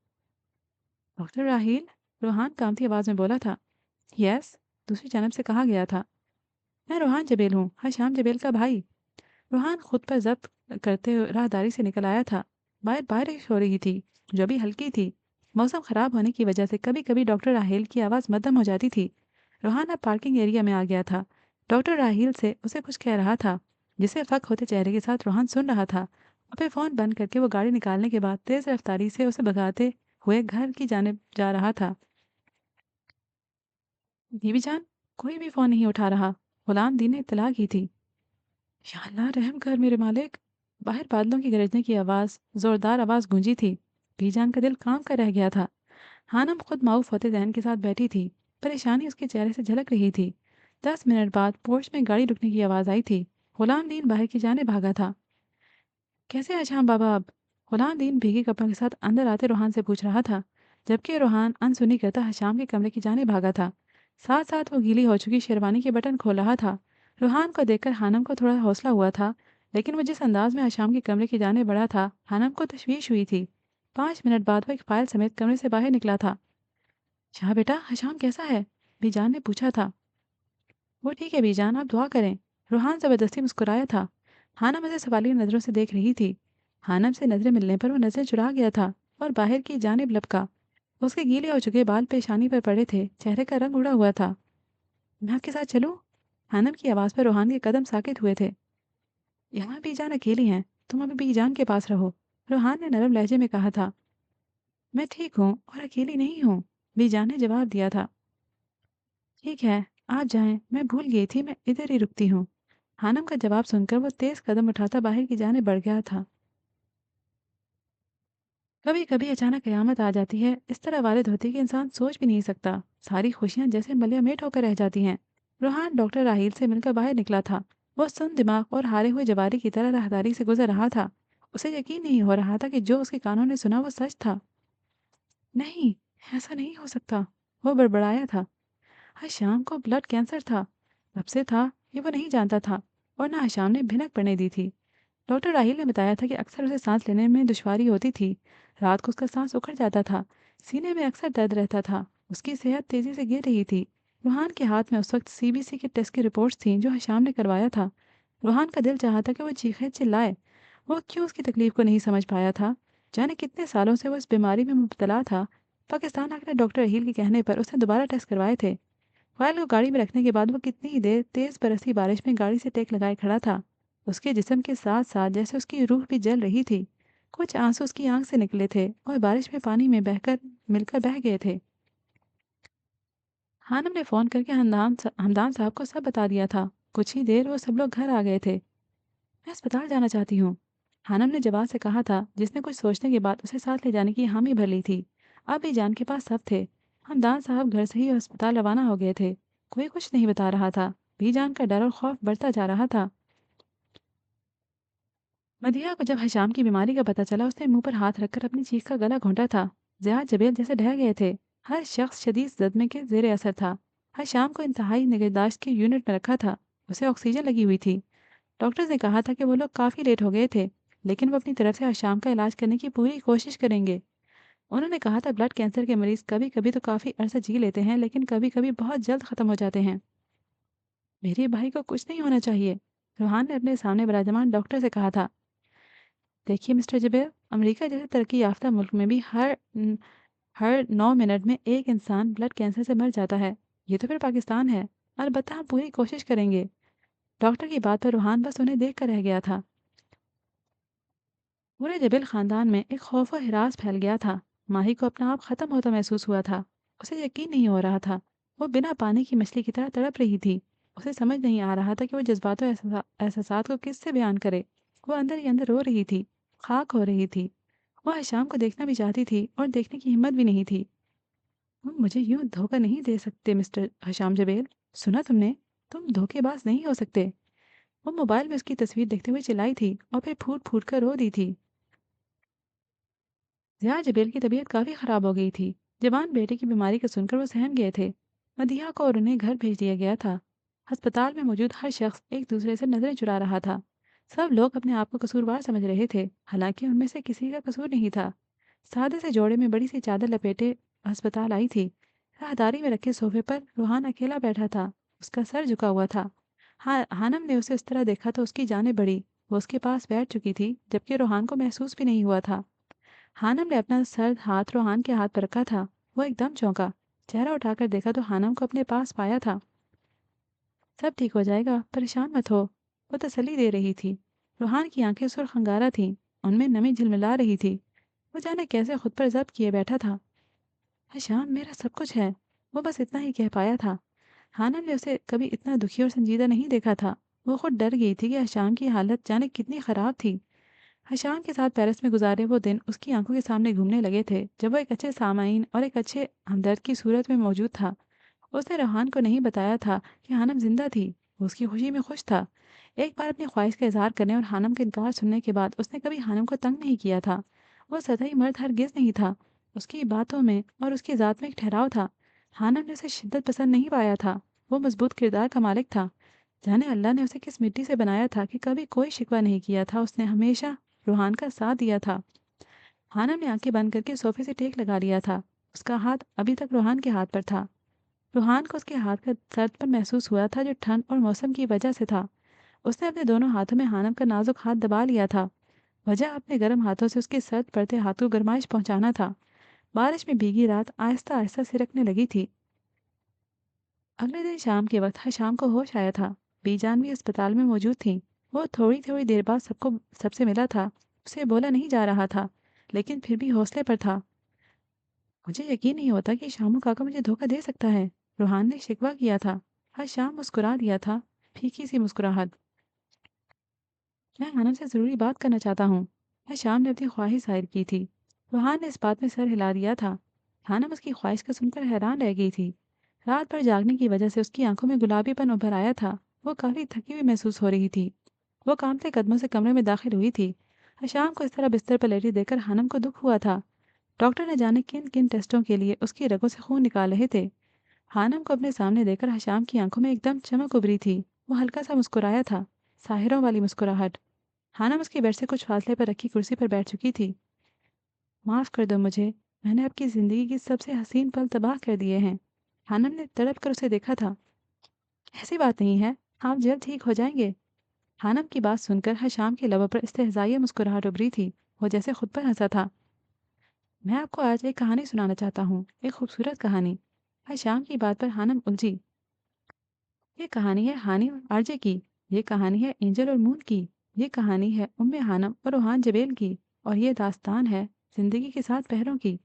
डॉक्टर राहील, रूहान कामती आवाज़ में बोला था। यस, दूसरी जानब से कहा गया था। मैं रूहान जबेल हूँ, हशाम जबेल का भाई। रूहान खुद पर जब्त करते हुए राहदारी से निकल आया था। बाहर बारिश हो रही थी, जो भी हल्की थी। मौसम खराब होने की वजह से कभी कभी डॉक्टर राहील की आवाज़ मध्यम हो जाती थी। रूहान अब पार्किंग एरिया में आ गया था। डॉक्टर राहील से उसे कुछ कह रहा था, जिसे फक होते चेहरे के साथ रूहान सुन रहा था। अपने फ़ोन बंद करके वो गाड़ी निकालने के बाद तेज़ रफ्तारी से उसे भगाते हुए घर की जानिब जा रहा था। बीवी जान, कोई भी फ़ोन नहीं उठा रहा। गुलाम दी ने इत्तला की थी। या अल्लाह रहम कर मेरे मालिक। बाहर बादलों की गरजने की आवाज़, जोरदार आवाज़ गूंजी थी। बीजान का दिल काम कर रह गया था। हानम खुद माऊफ होते जहन के साथ बैठी थी। परेशानी उसके चेहरे से झलक रही थी। 10 मिनट बाद पोर्च में गाड़ी रुकने की आवाज़ आई थी। गुलाम दीन बाहर की जाने भागा था। कैसे आज हम बाबा अब? गुलाम दीन भीगे कपड़ों के साथ अंदर आते रूहान से पूछ रहा था, जबकि रूहान अनसुनी करता हशाम के कमरे की जाने भागा था। साथ साथ वो गीली हो चुकी शेरवानी के बटन खोल रहा था। रूहान को देखकर हानम को थोड़ा हौसला हुआ था, लेकिन वो जिस अंदाज में हशाम के कमरे की जाने बढ़ा था, हानम को तशवीश हुई थी। 5 मिनट बाद वो एक फाइल समेत कमरे से बाहर निकला था। शाह बेटा, हशाम कैसा है? बीजान ने पूछा था। वो ठीक है बीजान, आप दुआ करें। रूहान जबरदस्ती मुस्कुराया था। हानम उसे सवालिया नजरों से देख रही थी। हानम से नजरें मिलने पर वो नजरें चुरा गया था और बाहर की जानिब लपका। उसके गीले हो चुके बाल पेशानी पर पड़े थे, चेहरे का रंग उड़ा हुआ था। मैं आपके साथ चलूं? हानम की आवाज़ पर रूहान के कदम साकित हुए थे। यहाँ बीजान अकेली हैं, तुम अभी बीजान के पास रहो। रूहान ने नरम लहजे में कहा था। मैं ठीक हूँ और अकेली नहीं हूँ, बीजान ने जवाब दिया था। ठीक है, आप जाएं, मैं भूल गई थी, मैं इधर ही रुकती हूँ। हानम का जवाब सुनकर वो तेज कदम उठाता बाहर की जाने बढ़ गया था। कभी कभी अचानक कयामत आ जाती है, इस तरह वारिद होती है कि इंसान सोच भी नहीं सकता। सारी खुशियां जैसे मलयामेट होकर रह जाती हैं। रूहान डॉक्टर राहील से मिलकर बाहर निकला था। वो सुन दिमाग और हारे हुए जवारी की तरह राहदारी से गुजर रहा था। उसे यकीन नहीं हो रहा था कि जो उसके कानों ने सुना वो सच था। नहीं, ऐसा नहीं हो सकता, वो बड़बड़ाया था। हशाम को ब्लड कैंसर था। कब से था, ये वो नहीं जानता था। और ना हशाम ने भिनक पड़ने दी थी। डॉक्टर राहिल ने बताया था कि अक्सर उसे सांस लेने में दुश्वारी होती थी। रात को उसका सांस उखड़ जाता था। सीने में अक्सर दर्द रहता था। उसकी सेहत तेजी से गिर रही थी। रूहान के हाथ में उस वक्त सीबीसी के टेस्ट की रिपोर्ट्स थीं जो हशाम ने करवाया था। रूहान का दिल चाहा था कि वो चीखे चिल्लाए। वो क्यों उसकी तकलीफ को नहीं समझ पाया था। जाने कितने सालों से वो इस बीमारी में मुब्तला था। पाकिस्तान आकर डॉक्टर राहील के कहने पर उसने दोबारा टेस्ट करवाए थे। फाइल को गाड़ी में रखने के बाद वो कितनी ही देर तेज बरसी बारिश में गाड़ी से टेक लगाए खड़ा था। उसके जिस्म के साथ साथ जैसे उसकी रूह भी जल रही थी। कुछ आंसू उसकी आंख से निकले थे और बारिश में पानी में बहकर मिलकर बह गए थे। हानम ने फोन करके हमदान साहब को सब बता दिया था। कुछ ही देर वो सब लोग घर आ गए थे। मैं अस्पताल जाना चाहती हूँ, हानम ने जवाब से कहा था, जिसने कुछ सोचने के बाद उसे साथ ले जाने की हामी भर ली थी। अब भी जान के पास सब थे। हमदान साहब घर से ही अस्पताल रवाना हो गए थे। कोई कुछ नहीं बता रहा था। भी जान का डर और खौफ बढ़ता जा रहा था। मदिया को जब हशाम की बीमारी का पता चला, उसने मुंह पर हाथ रखकर अपनी चीख का गला घोंटा था। जियाद जबेल जैसे ढह गए थे। हर शख्स शदीद सदमे के जेर असर था। हशाम को इंतहाई निगहदाश्त के यूनिट में रखा था। उसे ऑक्सीजन लगी हुई थी। डॉक्टर्स ने कहा था कि वो लोग काफ़ी लेट हो गए थे, लेकिन वो अपनी तरफ से हशाम का इलाज करने की पूरी कोशिश करेंगे। उन्होंने कहा था ब्लड कैंसर के मरीज कभी कभी तो काफ़ी अरसा जी लेते हैं, लेकिन कभी कभी बहुत जल्द ख़त्म हो जाते हैं। मेरे भाई को कुछ नहीं होना चाहिए, रूहान ने अपने सामने विराजमान डॉक्टर से कहा था। देखिए मिस्टर जबेर, अमेरिका जैसे तरक्की याफ्ता मुल्क में भी हर 9 मिनट में एक इंसान ब्लड कैंसर से मर जाता है। ये तो फिर पाकिस्तान है। अलबत्ता हम पूरी कोशिश करेंगे। डॉक्टर की बात पर रूहान बस उन्हें देख कर रह गया था। पूरे जबेल खानदान में एक खौफ और हिरास फैल गया था। माही को अपना आप खत्म होता महसूस हुआ था। उसे यकीन नहीं हो रहा था। वो बिना पानी की मछली की तरह तड़प रही थी। उसे समझ नहीं आ रहा था कि वो जज्बातों एहसासात को किससे बयान करे। वो अंदर ही अंदर रो रही थी। खाक हो रही थी। वो हशाम को देखना भी चाहती थी और देखने की हिम्मत भी नहीं थी। तुम मुझे यूं धोखा नहीं दे सकते मिस्टर हशाम जबेल। सुना तुमने? तुम धोखेबाज नहीं हो सकते। वो मोबाइल में उसकी तस्वीर देखते हुए चिल्लाई थी और फिर फूट फूट कर रो दी थी। ज़िया जबेल की तबीयत काफ़ी ख़राब हो गई थी। जवान बेटे की बीमारी को सुनकर वो सहम गए थे। मदीहा को और उन्हें घर भेज दिया गया था। अस्पताल में मौजूद हर शख्स एक दूसरे से नजरें चुरा रहा था। सब लोग अपने आप को कसूरवार समझ रहे थे, हालांकि उनमें से किसी का कसूर नहीं था। सादे से जोड़े में बड़ी सी चादर लपेटे अस्पताल आई थी। राहदारी में रखे सोफे पर रूहान अकेला बैठा था। उसका सर झुका हुआ था। हाँ, हानम ने उसे इस तरह देखा तो उसकी जानें बढ़ी। वो उसके पास बैठ चुकी थी, जबकि रूहान को महसूस भी नहीं हुआ था। हानम ने अपना सर हाथ रोहान के हाथ पर रखा था। वो एकदम चौंका। चेहरा उठाकर देखा तो हानम को अपने पास पाया था। सब ठीक हो जाएगा, परेशान मत हो, वो तसल्ली दे रही थी। रोहान की आंखें सुर्ख अंगारा थीं। उनमें नमी झिलमिला रही थी। वो जाने कैसे खुद पर जब्त किए बैठा था। हशाम मेरा सब कुछ है, वो बस इतना ही कह पाया था। हानम ने उसे कभी इतना दुखी और संजीदा नहीं देखा था। वो खुद डर गई थी कि हशाम की हालत जाने कितनी खराब थी। हशाम के साथ पेरिस में गुजारे वो दिन उसकी आंखों के सामने घूमने लगे थे, जब वो एक अच्छे सामाइन और एक अच्छे हमदर्द की सूरत में मौजूद था। उसने रेहान को नहीं बताया था कि हानम जिंदा थी। वो उसकी खुशी में खुश था। एक बार अपनी ख्वाहिश का इजहार करने और हानम का इनकार सुनने के बाद उसने कभी हानम को तंग नहीं किया था। वो सतही मर्द हरगिज नहीं था। उसकी बातों में और उसकी ज़ात में एक ठहराव था। हानम ने उसे शिद्दत पसंद नहीं पाया था। वो मजबूत किरदार का मालिक था। जाने अल्लाह ने उसे किस मिट्टी से बनाया था कि कभी कोई शिकवा नहीं किया था। उसने हमेशा रूहान का साथ दिया था। हानम ने आंखें बंद करके सोफे से टेक लगा लिया था। उसका हाथ अभी तक रूहान के हाथ पर था। रूहान को उसके हाथ का दर्द पर महसूस हुआ था, जो ठंड और मौसम की वजह से था। उसने अपने दोनों हाथों में हानम का नाजुक हाथ दबा लिया था। वजह अपने गर्म हाथों से उसके सर्द पड़ते हाथों को गरमाइश पहुंचाना था। बारिश में भीगी रात आहिस्ता आहिस्ता सिरकने लगी थी। अगले दिन शाम के वक्त हर शाम को होश आया था। बीजान भी अस्पताल में मौजूद थी। वो थोड़ी थोड़ी देर बाद सबसे मिला था। उसे बोला नहीं जा रहा था, लेकिन फिर भी हौसले पर था। मुझे यकीन नहीं होता कि शामू काका मुझे धोखा दे सकता है, रूहान ने शिकवा किया था। हर शाम मुस्कुरा दिया था, फीकी सी मुस्कुराहट। मैं आनंद से ज़रूरी बात करना चाहता हूँ। मैं शाम ने अपनी ख्वाहिश जाहिर की थी। रूहान ने इस बात में सर हिला दिया था। हानम उसकी ख्वाहिश को सुनकर हैरान रह गई थी। रात भर जागने की वजह से उसकी आंखों में गुलाबीपन उभर आया था। वो काफी थकी हुई महसूस हो रही थी। वो कांपते कदमों से कमरे में दाखिल हुई थी। शाम को इस तरह बिस्तर पर लेटी देखकर हानम को दुख हुआ था। डॉक्टर ने जाने किन किन टेस्टों के लिए उसकी रगों से खून निकाल रहे थे। हानम को अपने सामने देखकर हशाम की आंखों में एकदम चमक उभरी थी। वो हल्का सा मुस्कुराया था, साहिरों वाली मुस्कुराहट। हानम उसके बेड से कुछ फासले पर रखी कुर्सी पर बैठ चुकी थी। माफ कर दो मुझे, मैंने आपकी जिंदगी की सबसे हसीन पल तबाह कर दिए हैं। हानम ने तड़प कर उसे देखा था। ऐसी बात नहीं है, आप जल्द ठीक हो जाएंगे। हानम की बात सुनकर हशाम के लबों पर इस्तेहजाई मुस्कुराहट उभरी थी। वो जैसे खुद पर हंसा था। मैं आपको आज एक कहानी सुनाना चाहता हूँ, एक खूबसूरत कहानी। हशाम की बात पर हानम उलझी। ये कहानी है हानी और आरजे की। ये कहानी है एंजल और मून की। ये कहानी है उम्मे हानम और रूहान जबेल की। और ये दास्तान है जिंदगी के साथ पहरों की।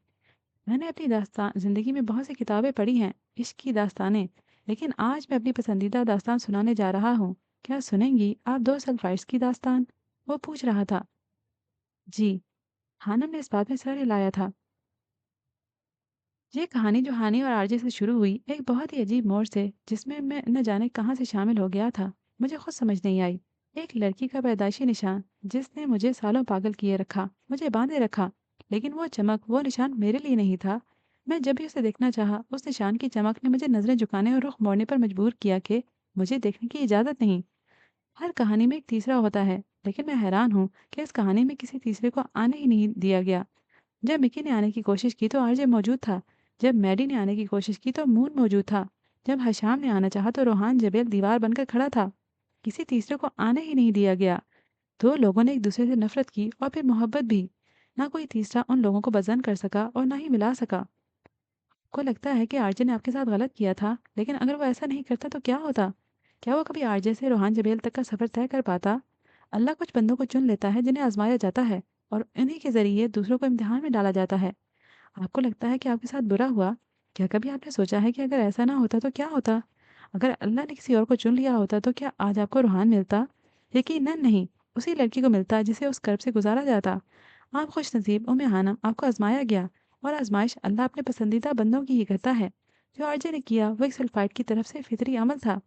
मैंने अपनी दास्तान जिंदगी में बहुत सी किताबें पढ़ी हैं, इश्क की दास्तानें। लेकिन आज मैं अपनी पसंदीदा दास्तान सुनाने जा रहा हूँ। क्या सुनेंगी आप दो सल्फाइड्स की दास्तान? वो पूछ रहा था। जी। हानम ने इस बात में सर हिलाया था। ये कहानी जो हानि और आरजे से शुरू हुई, एक बहुत ही अजीब मोड़ से, जिसमें मैं न जाने कहाँ से शामिल हो गया था, मुझे खुद समझ नहीं आई। एक लड़की का पैदाइशी निशान, जिसने मुझे सालों पागल किए रखा, मुझे बांधे रखा। लेकिन वो चमक, वो निशान मेरे लिए नहीं था। मैं जब भी उसे देखना चाहा, उस निशान की चमक ने मुझे नजरें झुकाने और रुख मोड़ने पर मजबूर किया कि मुझे देखने की इजाजत नहीं। हर कहानी में एक तीसरा होता है, लेकिन मैं हैरान हूँ कि इस कहानी में किसी तीसरे को आने ही नहीं दिया गया। जब मिकी ने आने की कोशिश की तो आरजे मौजूद था। जब मैडी ने आने की कोशिश की तो मून मौजूद था। जब हशाम ने आना चाहा तो रोहान जबेल दीवार बनकर खड़ा था। किसी तीसरे को आने ही नहीं दिया गया। दो लोगों ने एक दूसरे से नफरत की और फिर मोहब्बत भी। ना कोई तीसरा उन लोगों को बदन कर सका और ना ही मिला सका। को लगता है कि आरजे ने आपके साथ गलत किया था, लेकिन अगर वो ऐसा नहीं करता तो क्या होता? क्या वो कभी आरजे से रोहान जबेल तक का सफर तय कर पाता? अल्लाह कुछ बंदों को चुन लेता है जिन्हें आजमाया जाता है, और इन्हीं के जरिए दूसरों को इम्तिहान में डाला जाता है। आपको लगता है कि आपके साथ बुरा हुआ? क्या कभी आपने सोचा है कि अगर ऐसा ना होता तो क्या होता? अगर अल्लाह ने किसी और को चुन लिया होता तो क्या आज आपको रूहान मिलता? यकीनन नहीं। उसी लड़की को मिलता जिसे उस कर्ब से गुजारा जाता। आप खुश नसीब उम्मे हानम, आपको आजमाया गया। और आजमाइश अल्लाह अपने पसंदीदा बंदों की ही करता है। जो आरजे ने किया वो एक सल्फाइड की तरफ से फितरी अमल था।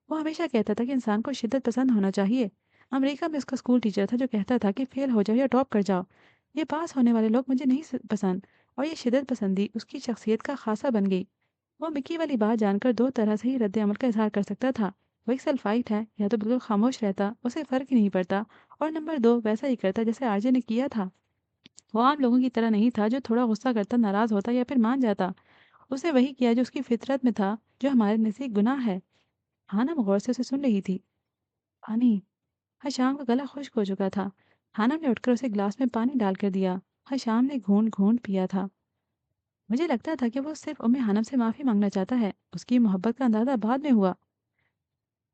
वो हमेशा कहता था कि इंसान को शिद्दत पसंद होना चाहिए। अमेरिका में उसका स्कूल टीचर था जो कहता था कि फेल हो जाओ या टॉप कर जाओ, ये पास होने वाले लोग मुझे नहीं पसंद। और ये शिद्दत पसंदी उसकी शख्सियत का खासा बन गई। वो मिकी वाली बात जानकर दो तरह से ही रद्द अमल का इजहार कर सकता था। वो एक सल्फाइट है, या तो बिल्कुल खामोश रहता, उसे फर्क ही नहीं पड़ता। और नंबर दो, वैसा ही करता जैसे आरजे ने किया था। वो आम लोगों की तरह नहीं था जो थोड़ा गुस्सा करता, नाराज होता या फिर मान जाता। उसने वही किया जो उसकी फितरत में था, जो हमारे नज़दीक गुनाह है। हानम गौर से उसे सुन रही थी। पानी। हशाम का गला खुश्क हो चुका था। हानम ने उठकर उसे गिलास में पानी डालकर दिया। हशाम ने घूंट घूंट पिया था। मुझे लगता था कि वो सिर्फ उम्मे हानम से माफ़ी मांगना चाहता है। उसकी मोहब्बत का अंदाज़ा बाद में हुआ।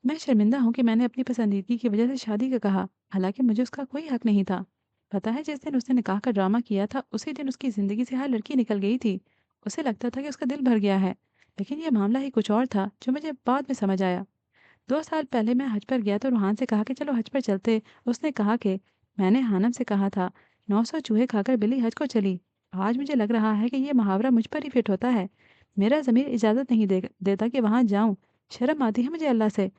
मैं शर्मिंदा हूँ कि मैंने अपनी पसंदीदगी की वजह से शादी का कहा, हालांकि मुझे उसका कोई हक नहीं था। पता है, जिस दिन उसने निकाह का ड्रामा किया था, उसी दिन उसकी ज़िंदगी से हर लड़की निकल गई थी। उसे लगता था कि उसका दिल भर गया है। लेकिन यह मामला ही कुछ और था, जो मुझे बाद में समझ आया। 2 साल पहले मैं हज पर गया तो रूहान से कहा कि चलो हज पर चलते। उसने कहा कि मैंने हानम से कहा था, 900 चूहे खाकर बिल्ली हज को चली। आज मुझे लग रहा है कि ये मुहावरा मुझ पर ही फिट होता है। मेरा ज़मीर इजाज़त नहीं देता कि वहाँ जाऊँ। शर्म आती है मुझे अल्लाह से।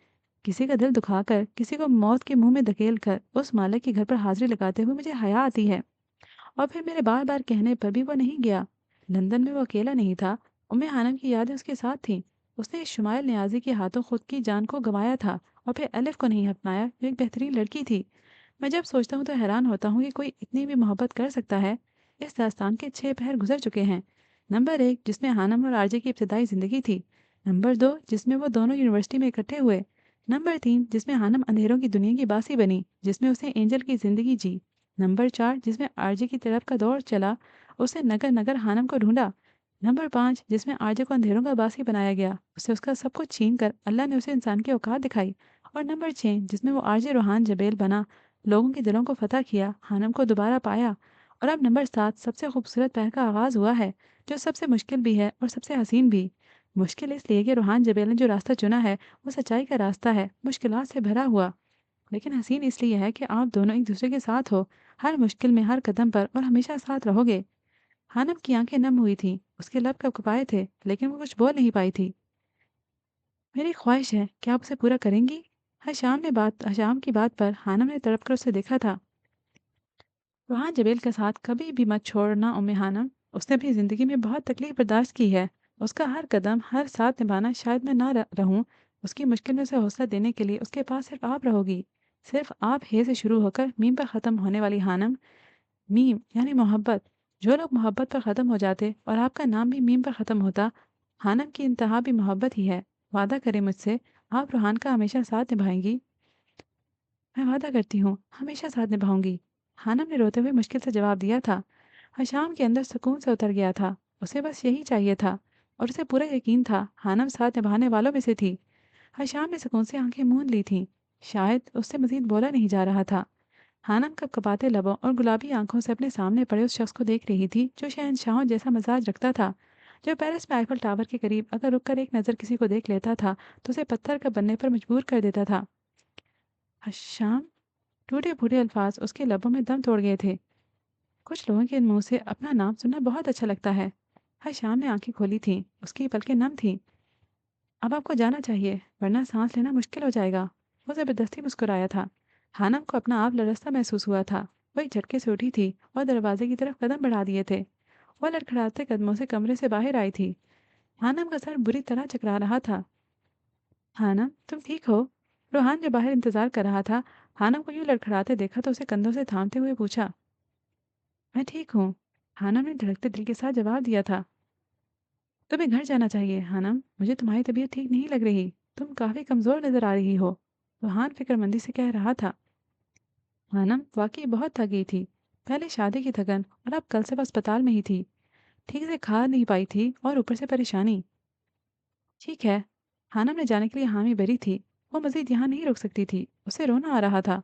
किसी का दिल दुखाकर, किसी को मौत के मुंह में धकेल कर उस मालिक के घर पर हाजिरी लगाते हुए मुझे हया आती है। और फिर मेरे बार बार कहने पर भी वो नहीं गया। लंदन में वो अकेला नहीं था। حنم کی یادیں اس کے ساتھ تھیں۔ اس نے شمائل نیازی کے ہاتھوں خود کی جان کو گنوایا تھا اور پھر الف کو نہیں اپنایا جو ایک بہترین لڑکی تھی۔ میں جب سوچتا ہوں تو حیران ہوتا ہوں کہ کوئی اتنی بھی محبت کر سکتا ہے۔ اس داستان کے 6 پہر گزر چکے ہیں۔ نمبر 1 جس میں ہانم اور آرجے کی ابتدائی زندگی تھی۔ نمبر 2 جس میں وہ دونوں یونیورسٹی میں اکٹھے ہوئے۔ نمبر 3 جس میں ہانم اندھیروں کی دنیا کی باسی بنی جس میں اس نے اینجل کی زندگی جی۔ نمبر 4 جس میں آرجے کی طرف کا دور چلا، اس نے نگر نگر ہانم کو ڈھونڈا۔ نمبر 5 جس میں آرجے کو اندھیروں کا باسی بنایا گیا، اسے اس کا سب کچھ چھین کر اللہ نے اسے انسان کی اوقات دکھائی۔ اور نمبر 6 جس میں وہ آرجے روحان جبیل بنا، لوگوں کے دلوں کو فتح کیا، ہانم کو دوبارہ پایا۔ اور اب نمبر 7 سب سے خوبصورت پہر کا آغاز ہوا ہے، جو سب سے مشکل بھی ہے اور سب سے حسین بھی۔ مشکل اس لیے کہ روحان جبیل نے جو راستہ چنا ہے وہ سچائی کا راستہ ہے، مشکلات سے بھرا ہوا، لیکن حسین اس لیے ہے کہ آپ دونوں ایک دوسرے کے ساتھ ہو، ہر مشکل میں، ہر قدم پر، اور ہمیشہ ساتھ رہو گے۔ ہانم کی آنکھیں نم ہوئی تھیں، اس کے لب کب کپائے تھے، لیکن وہ کچھ بول نہیں پائی تھی۔ میری خواہش ہے کہ آپ اسے پورا کریں گی؟ ہر شام کی بات پر ہانم نے تڑپ کر اسے دیکھا تھا۔ روحان جبیل کا ساتھ کبھی بھی مت چھوڑنا حنم۔ اس نے اپنی زندگی میں بہت تکلیف برداشت کی ہے۔ اس کا ہر قدم، ہر ساتھ نبھانا، شاید میں نہ رہوں، اس کی مشکل میں اسے حوصلہ دینے کے لیے اس کے پاس صرف آپ رہو گی۔ صرف آپ، ہے سے شروع ہو کر میم پر ختم ہونے والی ہانم۔ میم یعنی محبت۔ جو لوگ محبت پر ختم ہو جاتے اور آپ کا نام بھی میم پر ختم ہوتا، ہانم کی انتہا بھی محبت ہی ہے۔ وعدہ کریں مجھ سے، آپ روحان کا ہمیشہ ساتھ نبھائیں گی؟ میں وعدہ کرتی ہوں، ہمیشہ ساتھ نبھاؤں گی، ہانم نے روتے ہوئے مشکل سے جواب دیا تھا۔ حشام کے اندر سکون سے اتر گیا تھا۔ اسے بس یہی چاہیے تھا، اور اسے پورا یقین تھا ہانم ساتھ نبھانے والوں میں سے تھی۔ حشام نے سکون سے آنکھیں موند لی تھیں۔ شاید اس سے مزید بولا نہیں جا رہا تھا۔ ہانم کب کپاتے لبوں اور گلابی آنکھوں سے اپنے سامنے پڑے اس شخص کو دیکھ رہی تھی جو شہنشاہوں جیسا مزاج رکھتا تھا، جو پیرس میں آئیفل ٹاور کے قریب اگر رک کر ایک نظر کسی کو دیکھ لیتا تھا تو اسے پتھر کا بننے پر مجبور کر دیتا تھا۔ حشام، ٹوٹے پھوٹے الفاظ اس کے لبوں میں دم توڑ گئے تھے۔ کچھ لوگوں کے منہ سے اپنا نام سننا بہت اچھا لگتا ہے۔ حشام نے آنکھیں کھولی تھیں، اس کی پلکیں نم تھیں۔ اب آپ کو جانا چاہیے، ورنہ سانس لینا مشکل ہو جائے گا۔ وہ زبردستی مسکرایا تھا۔ ہانم کو اپنا آپ لرزتا محسوس ہوا تھا۔ وہ ایک جھٹکے سے اٹھی تھی اور دروازے کی طرف قدم بڑھا دیے تھے۔ وہ لڑکھڑاتے قدموں سے کمرے سے باہر آئی تھی۔ ہانم کا سر بری طرح چکرا رہا تھا۔ ہانم، تم ٹھیک ہو؟ روحان جو باہر انتظار کر رہا تھا، ہانم کو یوں لڑکھڑاتے دیکھا تو اسے کندھوں سے تھامتے ہوئے پوچھا۔ میں ٹھیک ہوں، ہانم نے دھڑکتے دل کے ساتھ جواب دیا تھا۔ تمہیں گھر جانا چاہیے ہانم، مجھے تمہاری طبیعت ٹھیک نہیں لگ رہی، تم کافی کمزور نظر آ رہی ہو، روحان فکر مندی سے کہہ رہا تھا۔ ہانم واقعی بہت تھک گئی تھی، پہلے شادی کی تھکن اور اب کل سے وہ اسپتال میں ہی تھی، ٹھیک سے کھا نہیں پائی تھی اور اوپر سے پریشانی۔ ٹھیک ہے، ہانم نے جانے کے لیے حامی بھری تھی۔ وہ مزید یہاں نہیں رک سکتی تھی، اسے رونا آ رہا تھا۔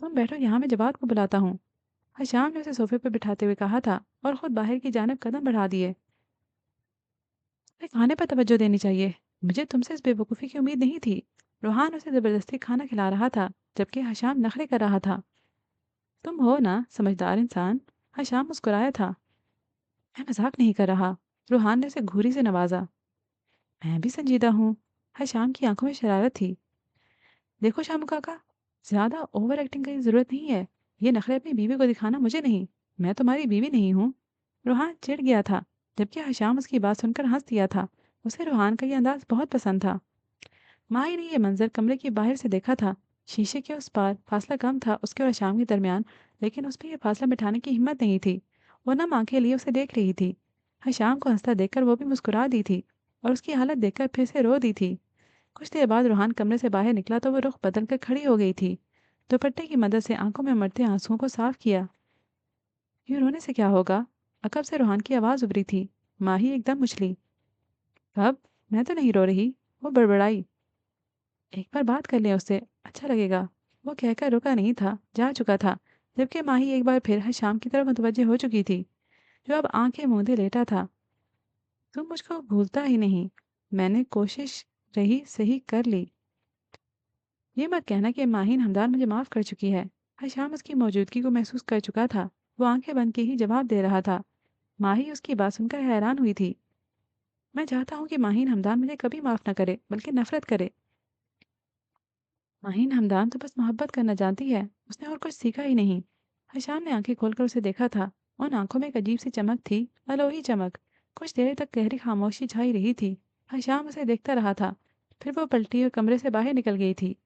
تم بیٹھو یہاں، میں جواد کو بلاتا ہوں، حشام نے اسے صوفے پر بٹھاتے ہوئے کہا تھا اور خود باہر کی جانب قدم بڑھا دیے۔ کھانے پر توجہ دینی چاہیے، مجھے تم سے اس بے وقوفی کی امید نہیں تھی۔ روحان اسے زبردستی کھانا کھلا رہا تھا جبکہ حشام نخرے کر رہا تھا۔ تم ہو نا سمجھدار انسان، حشام مسکرایا تھا۔ میں مذاق نہیں کر رہا، روحان نے اسے گھوری سے نوازا۔ میں بھی سنجیدہ ہوں، حشام کی آنکھوں میں شرارت تھی۔ دیکھو شامو کاکا، زیادہ اوور ایکٹنگ کی ضرورت نہیں ہے، یہ نخرے اپنی بیوی کو دکھانا مجھے نہیں، میں تمہاری بیوی نہیں ہوں۔ روحان چڑ گیا تھا جبکہ حشام اس کی بات سن کر ہنس دیا تھا۔ اسے روحان کا یہ انداز بہت پسند تھا۔ ماہی نے یہ منظر کمرے کی باہر سے دیکھا تھا۔ شیشے کے اس پار فاصلہ کم تھا اس کے اور حشام کے درمیان، لیکن اس میں یہ فاصلہ مٹانے کی ہمت نہیں تھی۔ وہ نم آنکھیں لیے اسے دیکھ رہی تھی۔ حشام کو ہنستا دیکھ کر وہ بھی مسکرا دی تھی اور اس کی حالت دیکھ کر پھر سے رو دی تھی۔ کچھ دیر بعد روحان کمرے سے باہر نکلا تو وہ رخ بدل کر کھڑی ہو گئی تھی۔ دوپٹے کی مدد سے آنکھوں میں مرتے آنسوؤں کو صاف کیا۔ یوں رونے سے کیا ہوگا؟ عقب سے روحان کی آواز ابری تھی۔ ماہی ایک دم اچھلی۔ کب؟ میں تو نہیں رو رہی، وہ بڑبڑائی۔ ایک بار بات کر لیں اس سے، اچھا لگے گا، وہ کہہ کر رکا نہیں تھا، جا چکا تھا، جبکہ ماہی ایک بار پھر شام کی طرف متوجہ ہو چکی تھی، جو اب آنکھیں موندے لیٹا تھا۔ تم مجھ کو بھولتا ہی نہیں، میں نے کوشش رہی صحیح کر لی۔ یہ مت کہنا کہ ماہین ہمدان مجھے معاف کر چکی ہے۔ حشام اس کی موجودگی کو محسوس کر چکا تھا۔ وہ آنکھیں بند کے ہی جواب دے رہا تھا۔ ماہی اس کی بات سن کر حیران ہوئی تھی۔ میں چاہتا ہوں کہ ماہین ہمدان مجھے کبھی معاف نہ کرے بلکہ نفرت کرے۔ ماہین ہمدان تو بس محبت کرنا جانتی ہے، اس نے اور کچھ سیکھا ہی نہیں۔ حشام نے آنکھیں کھول کر اسے دیکھا تھا۔ ان آنکھوں میں ایک عجیب سی چمک تھی، الوہی چمک، कुछ देर तक गहरी खामोशी छाई रही थी। हशाम उसे देखता रहा था। फिर वो पलटी और कमरे से बाहर निकल गई थी।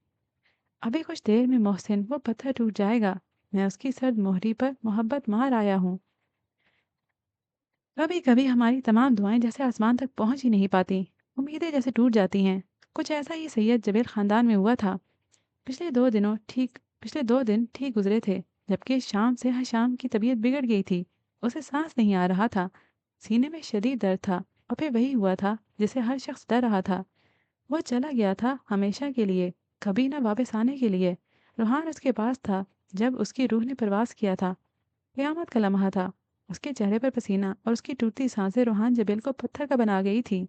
अभी कुछ देर में मोहसिन वो पत्थर टूट जाएगा। मैं उसकी सर्द मोहरी पर मोहब्बत मार आया हूँ। कभी कभी हमारी तमाम दुआएं जैसे आसमान तक पहुंच ही नहीं पाती। उम्मीदें जैसे टूट जाती हैं। कुछ ऐसा ही सैयद जबेल खानदान में हुआ था। पिछले 2 दिन ठीक गुजरे थे, जबकि शाम से हशाम की तबीयत बिगड़ गई थी। उसे सांस नहीं आ रहा था। सीने में शदीद दर्द था। और फिर वही हुआ था जिसे हर शख्स डर रहा था। वो चला गया था हमेशा के लिए, कभी न वापस आने के लिए। रूहान उसके पास था जब उसकी रूह ने प्रवास किया था। क़यामत का लम्हा था। उसके चेहरे पर पसीना और उसकी टूटती सांसें रूहान जबेल को पत्थर का बना गई थी।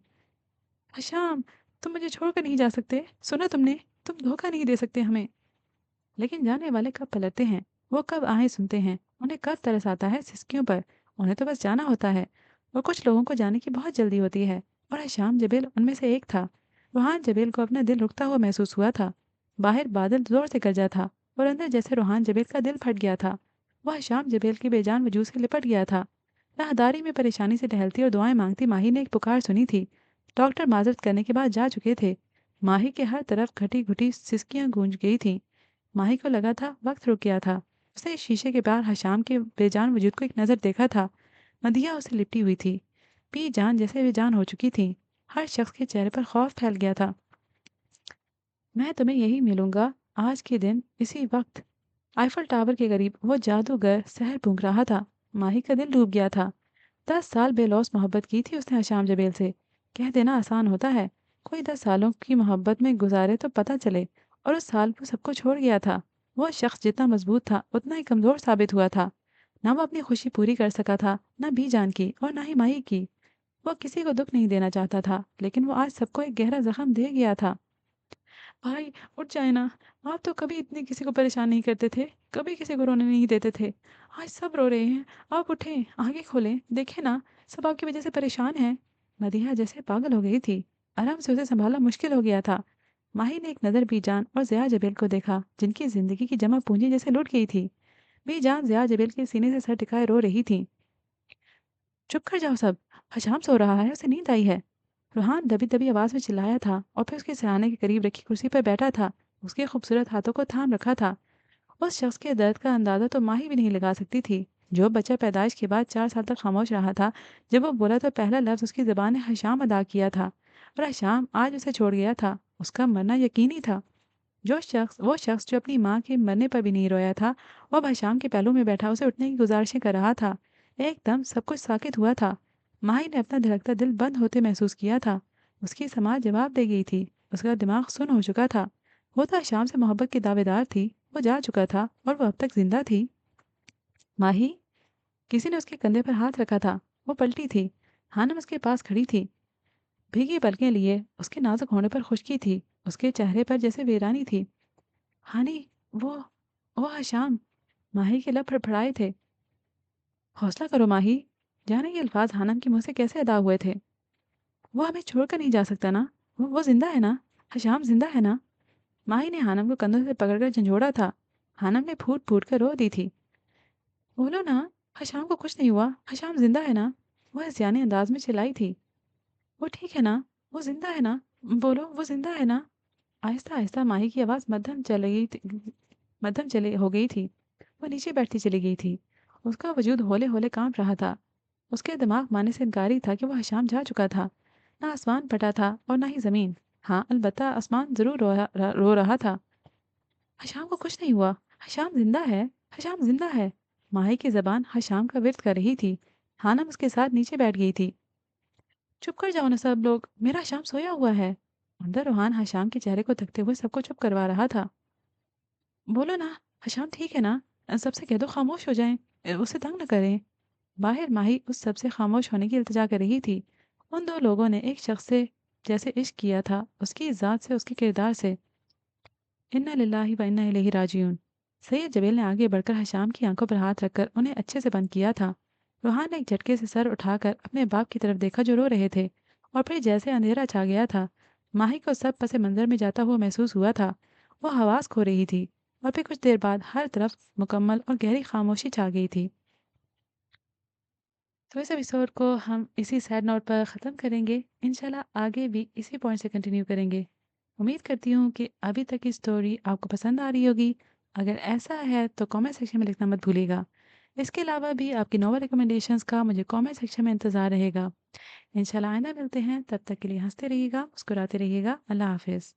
हशाम, तुम मुझे छोड़कर नहीं जा सकते। सुना तुमने? तुम धोखा नहीं दे सकते हमें। लेकिन जाने वाले कब पलटते हैं, वो कब आहें सुनते हैं, उन्हें कब तरस आता है सिसकियों पर। उन्हें तो बस जाना होता है। और कुछ लोगों को जाने की बहुत जल्दी होती है। और हशाम जबेल उनमें से एक था। रूहान जबेल को अपना दिल रुकता हुआ महसूस हुआ था। बाहर बादल जोर से गरजा था और अंदर जैसे रूहान जबेल का दिल फट गया था। वह हशाम जबेल की बेजान वजूद से लिपट गया था। राहदारी में परेशानी से टहलती और दुआएं मांगती माही ने एक पुकार सुनी थी। डॉक्टर माजरत करने के बाद जा चुके थे। माही के हर तरफ घटी घुटी सिसकियां गूंज गई थीं। माही को लगा था वक्त रुक गया था। उसने शीशे के पार हशाम के बेजान वजूद को एक नज़र देखा था। मदिया उसे लिपटी हुई थी। पी जान जैसे बेजान हो चुकी थी। हर शख्स के चेहरे पर खौफ फैल गया था। मैं तुम्हें यही मिलूंगा, आज के दिन इसी वक्त। आईफल टावर के करीब वो जादूगर सहर फूंक रहा था। माही का दिल डूब गया था। 10 साल बेलौस मोहब्बत की थी उसने हशाम जबेल से। कह देना आसान होता है। कोई 10 सालों की मोहब्बत में गुजारे तो पता चले। और उस साल वो सबको छोड़ गया था। वो शख्स जितना मजबूत था उतना ही कमज़ोर साबित हुआ था। ना वो अपनी खुशी पूरी कर सका था, ना भी जान की और ना ही माही की। वो किसी को दुख नहीं देना चाहता था, लेकिन वो आज सबको एक गहरा जख्म दे गया था। भाई, उठ जाए ना। आप तो कभी इतने किसी को परेशान नहीं करते थे, कभी किसी को रोने नहीं देते थे। आज सब रो रहे हैं। आप उठें, आगे खोलें, देखें ना। सब आपकी वजह से परेशान हैं। मदीहा जैसे पागल हो गई थी। आराम से उसे संभालना मुश्किल हो गया था। माही ने एक नज़र बीजान और ज़िया जबेल को देखा, जिनकी जिंदगी की जमा पूंजी जैसे लुट गई थी। बीजान ज़िया जबेल के सीने से सर टिकाए रो रही थी। चुप कर जाओ सब। हशाम सो रहा है, उसे नींद आई है। रूहान दबी दबी आवाज में चिल्लाया था और फिर उसके सराहने के करीब रखी कुर्सी पर बैठा था। उसके खूबसूरत हाथों को थाम रखा था। उस शख्स के दर्द का अंदाजा तो माही भी नहीं लगा सकती थी। जो बच्चा पैदाइश के बाद 4 साल तक खामोश रहा था, जब वो बोला तो पहला लफ्ज उसकी जबान ने हशाम अदा किया था। और हशाम आज उसे छोड़ गया था। उसका मरना यकीनी था। वो शख्स जो अपनी माँ के मरने पर भी नहीं रोया था, वो अब हशाम के पहलू में बैठा उसे उठने की गुजारिशें कर रहा था। एकदम सब कुछ साकित हुआ था। माही ने अपना धड़कता दिल बंद होते महसूस किया था। उसकी समाज जवाब दे गई थी। उसका दिमाग सुन हो चुका था। वो तो हशाम से मोहब्बत की दावेदार थी। वो जा चुका था और वो अब तक जिंदा थी। माही, किसी ने उसके कंधे पर हाथ रखा था। वो पलटी थी। हानम उसके पास खड़ी थी, भीगी पलकें लिए। उसके नाजुक होने पर खुश्की थी। उसके चेहरे पर जैसे वीरानी थी। हानी, वो वो हशाम। माही के लब फड़फड़ाए थे। हौसला करो माही। जाने ये अल्फाज हानम के मुंह से कैसे अदा हुए थे। वो हमें छोड़कर नहीं जा सकता ना। वो जिंदा है ना। हशाम जिंदा है ना। माही ने हानम को कंधों से पकड़कर झंझोड़ा था। हानम ने फूट फूट कर रो दी थी। बोलो ना, हशाम को कुछ नहीं हुआ। हशाम जिंदा है ना। वो हंसियाने अंदाज में चिल्लाई थी। वो ठीक है ना। वो जिंदा है ना। बोलो, वो जिंदा है ना। आहिस्ता आहिस्ता माही की आवाज़ मध्यम चले हो गई थी। वो नीचे बैठती चली गई थी। उसका वजूद हौले हौले कांप रहा था। उसके दिमाग मानने से इनकारी था कि वह हशाम जा चुका था। ना आसमान फटा था और ना ही ज़मीन। हाँ, अलबत्ता आसमान ज़रूर रो रहा था। हशाम को कुछ नहीं हुआ। हशाम जिंदा है। हशाम जिंदा है। माही की जबान हशाम का विर्द कर रही थी। हानम उसके साथ नीचे बैठ गई थी। चुप कर जाओ ना सब लोग, मेरा हशाम सोया हुआ है। अंदर रूहान हशाम के चेहरे को तकते हुए सबको चुप करवा रहा था। बोलो ना, हशाम ठीक है ना। सबसे कह दो खामोश हो जाएं। उसे तंग न करें। बाहर माही उस सबसे खामोश होने की इल्तिजा कर रही थी। उन दो लोगों ने एक शख्स से जैसे इश्क किया था, उसकी ज़ात से, उसके किरदार से। इन्ना लिल्लाहि व इन्ना इलैहि राजिऊन। सैयद जबेल ने आगे बढ़कर हशाम की आंखों पर हाथ रखकर उन्हें अच्छे से बंद किया था। रूहान ने एक झटके से सर उठाकर अपने बाप की तरफ देखा जो रो रहे थे। और फिर जैसे अंधेरा छा गया था, माही को सब पसे मंजर में जाता हुआ महसूस हुआ था। वो हवास खो रही थी। और फिर कुछ देर बाद हर तरफ मुकम्मल और गहरी खामोशी छा गई थी। तो इस एपिसोड को हम इसी सैड नोट पर ख़त्म करेंगे। इंशाल्लाह आगे भी इसी पॉइंट से कंटिन्यू करेंगे। उम्मीद करती हूँ कि अभी तक की स्टोरी आपको पसंद आ रही होगी। अगर ऐसा है तो कमेंट सेक्शन में लिखना मत भूलिएगा। इसके अलावा भी आपकी नॉवल रिकमेंडेशंस का मुझे कमेंट सेक्शन में इंतज़ार रहेगा। इंशाल्लाह आइंदा मिलते हैं, तब तक के लिए हँसते रहिएगा, मुस्कुराते रहिएगा। अल्लाह हाफ़िज़।